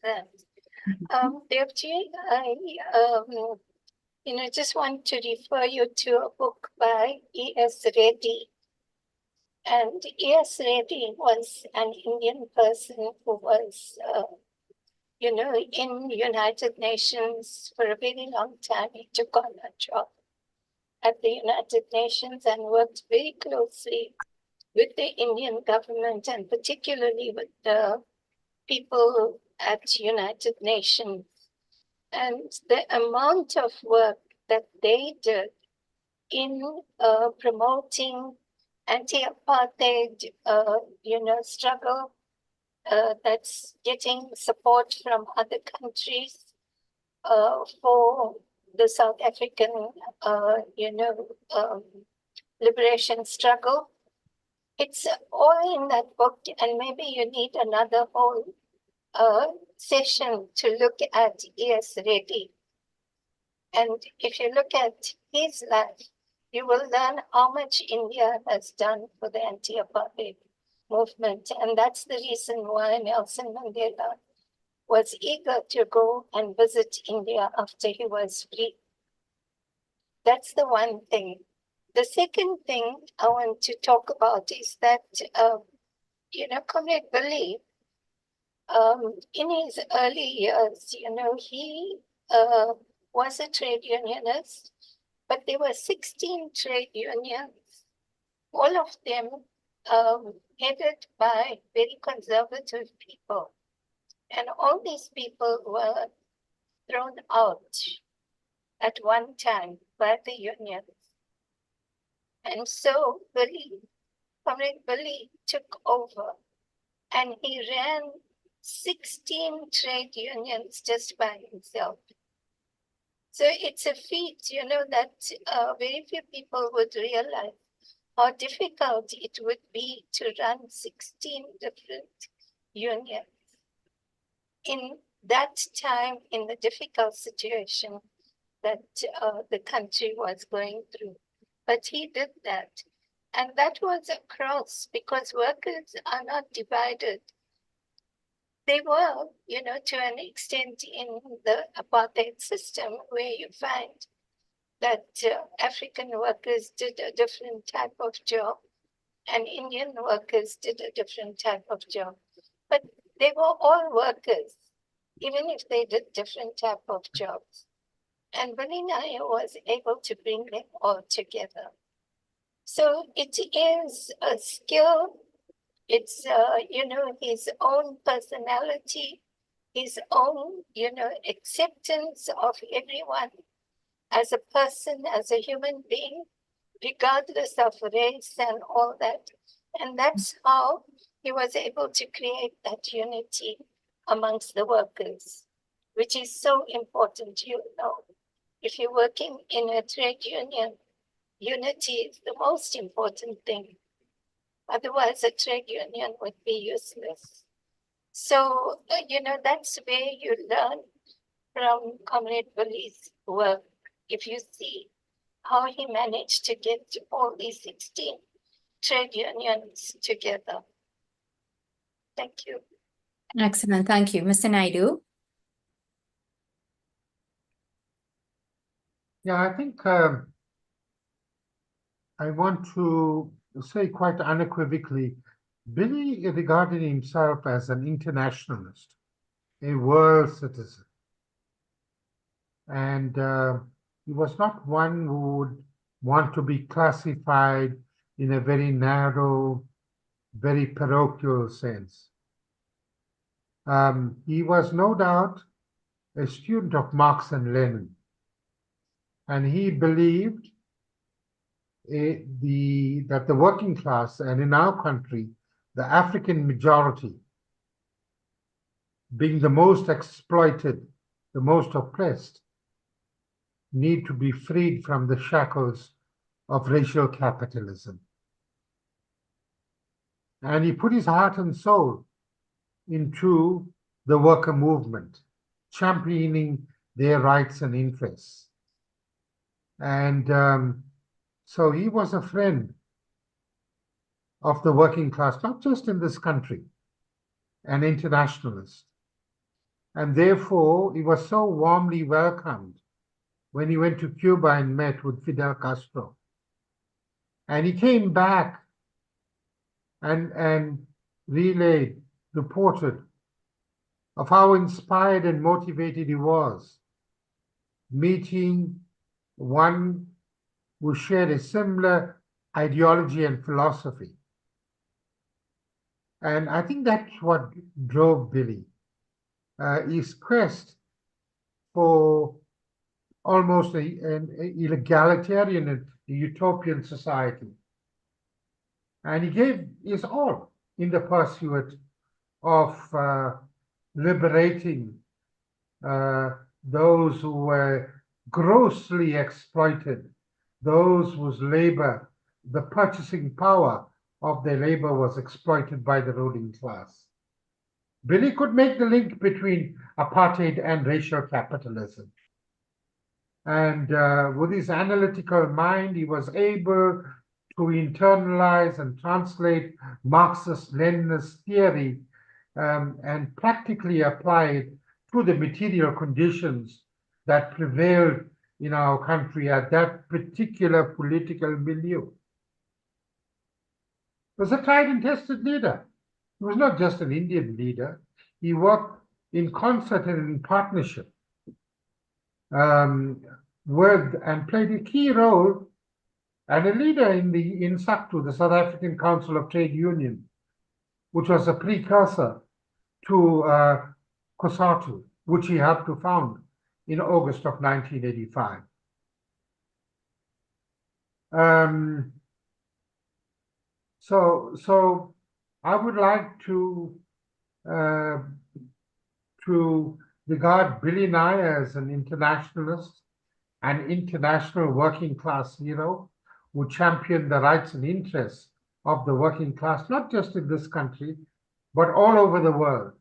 Devji, I just want to refer you to a book by E.S. Reddy. And E.S. Reddy was an Indian person who was, in United Nations for a very long time. He took on a job at the United Nations and worked very closely with the Indian government and particularly with the people at United Nations. And the amount of work that they did in promoting anti-apartheid, struggle that's getting support from other countries for the South African, liberation struggle. It's all in that book, and maybe you need another whole session to look at E.S. Reddy. And if you look at his life, you will learn how much India has done for the anti-apartheid movement. And that's the reason why Nelson Mandela was eager to go and visit India after he was free. That's the one thing. The second thing I want to talk about is that, Comrade Billy, in his early years, he was a trade unionist, but there were 16 trade unions, all of them headed by very conservative people. And all these people were thrown out at one time by the unions. And so Comrade Billy took over and he ran 16 trade unions just by himself. So it's a feat, that very few people would realize how difficult it would be to run 16 different unions in that time, in the difficult situation that the country was going through. But he did that. And that was across, because workers are not divided. They were, to an extent in the apartheid system, where you find that African workers did a different type of job and Indian workers did a different type of job. But they were all workers, even if they did different type of jobs. And Billy Nair was able to bring them all together. So it is a skill. It's, his own personality, his own, acceptance of everyone as a person, as a human being, regardless of race and all that. And that's how he was able to create that unity amongst the workers, which is so important. If you're working in a trade union, unity is the most important thing. Otherwise, a trade union would be useless. So, that's where you learn from Comrade Billy's work. If you see how he managed to get all these 16 trade unions together. Thank you. Excellent. Thank you. Mr. Naidoo. Yeah, I think I want to say quite unequivocally, Billy regarded himself as an internationalist, a world citizen. And he was not one who would want to be classified in a very narrow, very parochial sense. He was no doubt a student of Marx and Lenin. And he believed that the working class, and in our country, the African majority, being the most exploited, the most oppressed, need to be freed from the shackles of racial capitalism. And he put his heart and soul into the worker movement, championing their rights and interests. And so he was a friend of the working class, not just in this country, an internationalist. And therefore, he was so warmly welcomed when he went to Cuba and met with Fidel Castro. And he came back and reported of how inspired and motivated he was, meeting one who shared a similar ideology and philosophy. And I think that's what drove Billy, his quest for almost an egalitarian and utopian society. And he gave his all in the pursuit of liberating those who were grossly exploited, those whose labor, the purchasing power of their labor was exploited by the ruling class. Billy could make the link between apartheid and racial capitalism. And with his analytical mind, he was able to internalize and translate Marxist-Leninist theory and practically apply it to the material conditions that prevailed in our country at that particular political milieu. He was a tried and tested leader. He was not just an Indian leader. He worked in concert and in partnership with and played a key role and a leader in SACTU, the South African Council of Trade Union, which was a precursor to COSATU, which he helped to found in August of 1985. So I would like to regard Billy Nair as an internationalist, an international working class hero who championed the rights and interests of the working class, not just in this country, but all over the world.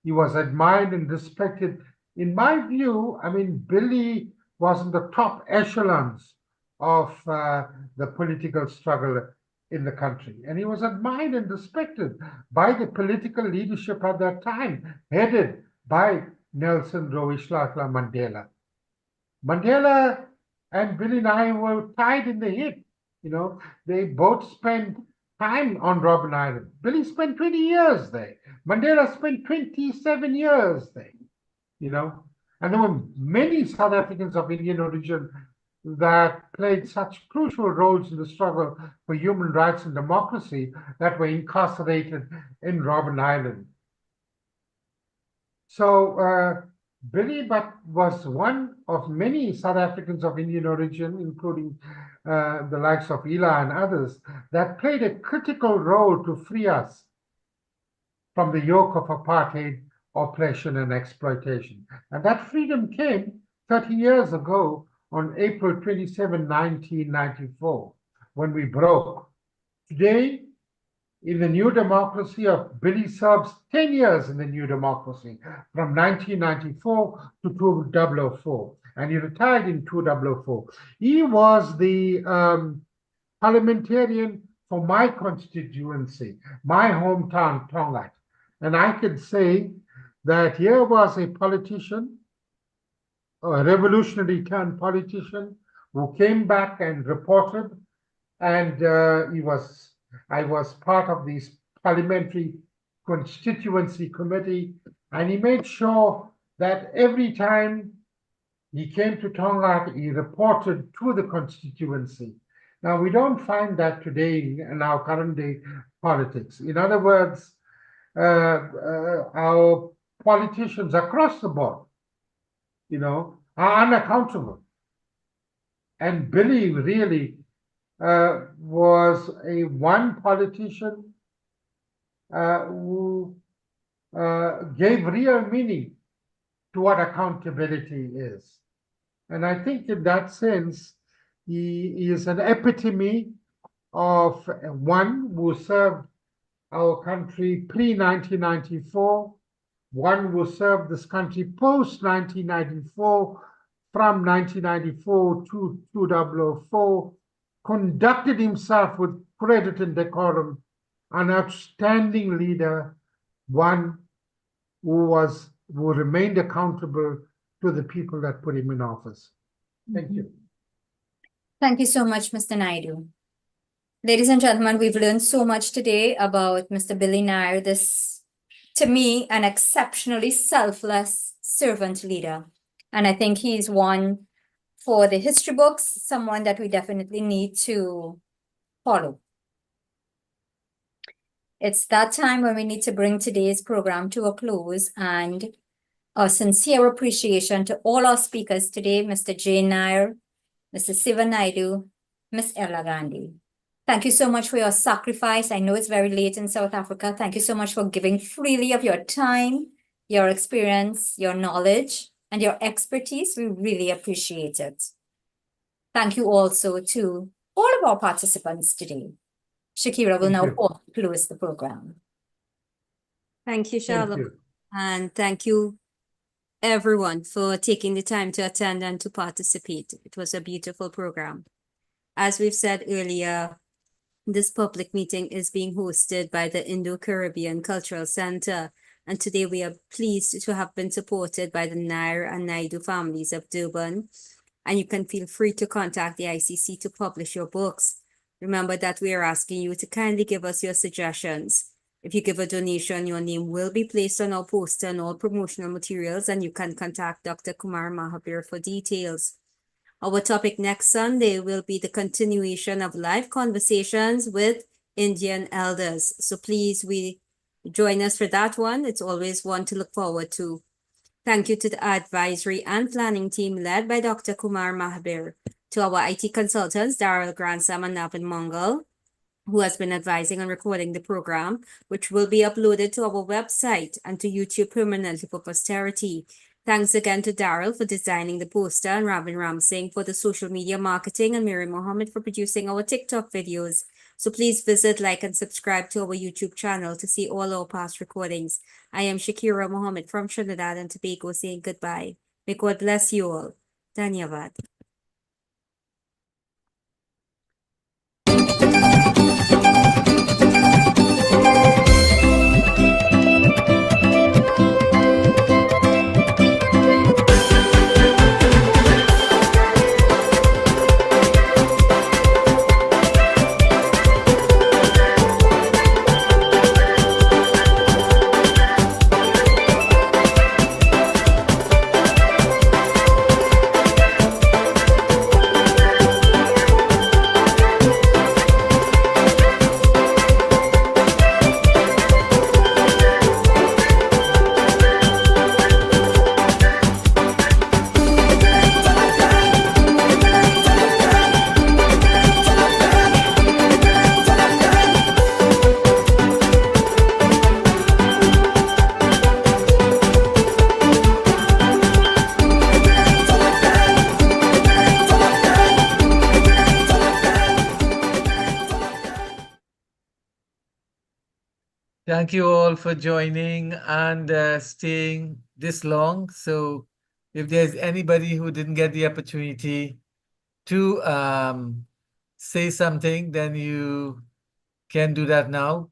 He was admired and respected. In my view, I mean, Billy was in the top echelons of the political struggle in the country. And he was admired and respected by the political leadership at that time, headed by Nelson Rolihlahla Mandela. Mandela and Billy Nair were tied in the hip. You know, they both spent time on Robben Island. Billy spent 20 years there. Mandela spent 27 years there, you know. And there were many South Africans of Indian origin that played such crucial roles in the struggle for human rights and democracy that were incarcerated in Robben Island. So Billy was one of many South Africans of Indian origin, including the likes of Ela and others, that played a critical role to free us from the yoke of apartheid, oppression, and exploitation. And that freedom came 30 years ago on April 27, 1994, when we broke. Today, in the new democracy of Billy serves 10 years in the new democracy, from 1994 to 2004, and he retired in 2004. He was the parliamentarian for my constituency, my hometown, Tongat. And I can say that here was a politician, a revolutionary turned politician, who came back and reported, and I was part of this parliamentary constituency committee, and he made sure that every time he came to Tonga, he reported to the constituency. Now, we don't find that today in our current day politics. In other words, our politicians across the board, you know, are unaccountable. And Billy really was one politician who gave real meaning to what accountability is. And I think in that sense, he is an epitome of one who served our country pre-1994, one who served this country post-1994, from 1994 to 2004, conducted himself with credit and decorum, an outstanding leader, one who remained accountable to the people that put him in office. Thank you. Thank you so much, Mr. Naidoo. Ladies and gentlemen, we've learned so much today about Mr. Billy Nair, this, to me, an exceptionally selfless servant leader. And I think he's one for the history books, someone that we definitely need to follow. It's that time when we need to bring today's program to a close, and a sincere appreciation to all our speakers today, Mr. Jay Nair, Mr. Siva Naidoo, Ms. Ela Gandhi. Thank you so much for your sacrifice. I know it's very late in South Africa. Thank you so much for giving freely of your time, your experience, your knowledge, and your expertise. We really appreciate it. Thank you also to all of our participants today. Shakira will now close the program. Thank you, Charlotte. And thank you, everyone, for taking the time to attend and to participate. It was a beautiful program. As we've said earlier, This public meeting is being hosted by the Indo-Caribbean Cultural Center, and today we are pleased to have been supported by the Nair and Naidoo families of Durban. And you can feel free to contact the ICC to publish your books. Remember that we are asking you to kindly give us your suggestions. If you give a donation, your name will be placed on our poster and all promotional materials, and you can contact Dr. Kumar Mahabir for details. Our topic next Sunday will be the continuation of live conversations with Indian elders. So please, join us for that one. It's always one to look forward to. Thank you to the advisory and planning team led by Dr. Kumar Mahabir, to our IT consultants, Daryl Grantham and Navin Mangal, who has been advising and recording the program, which will be uploaded to our website and to YouTube permanently for posterity. Thanks again to Daryl for designing the poster, and Ravin Ram Singh for the social media marketing, and Mary Mohammed for producing our TikTok videos. So please visit, like, and subscribe to our YouTube channel to see all our past recordings. I am Shakira Mohammed from Trinidad and Tobago saying goodbye. May God bless you all. Dhanyavad. Thank you all for joining and staying this long. So if there's anybody who didn't get the opportunity to say something, then you can do that now.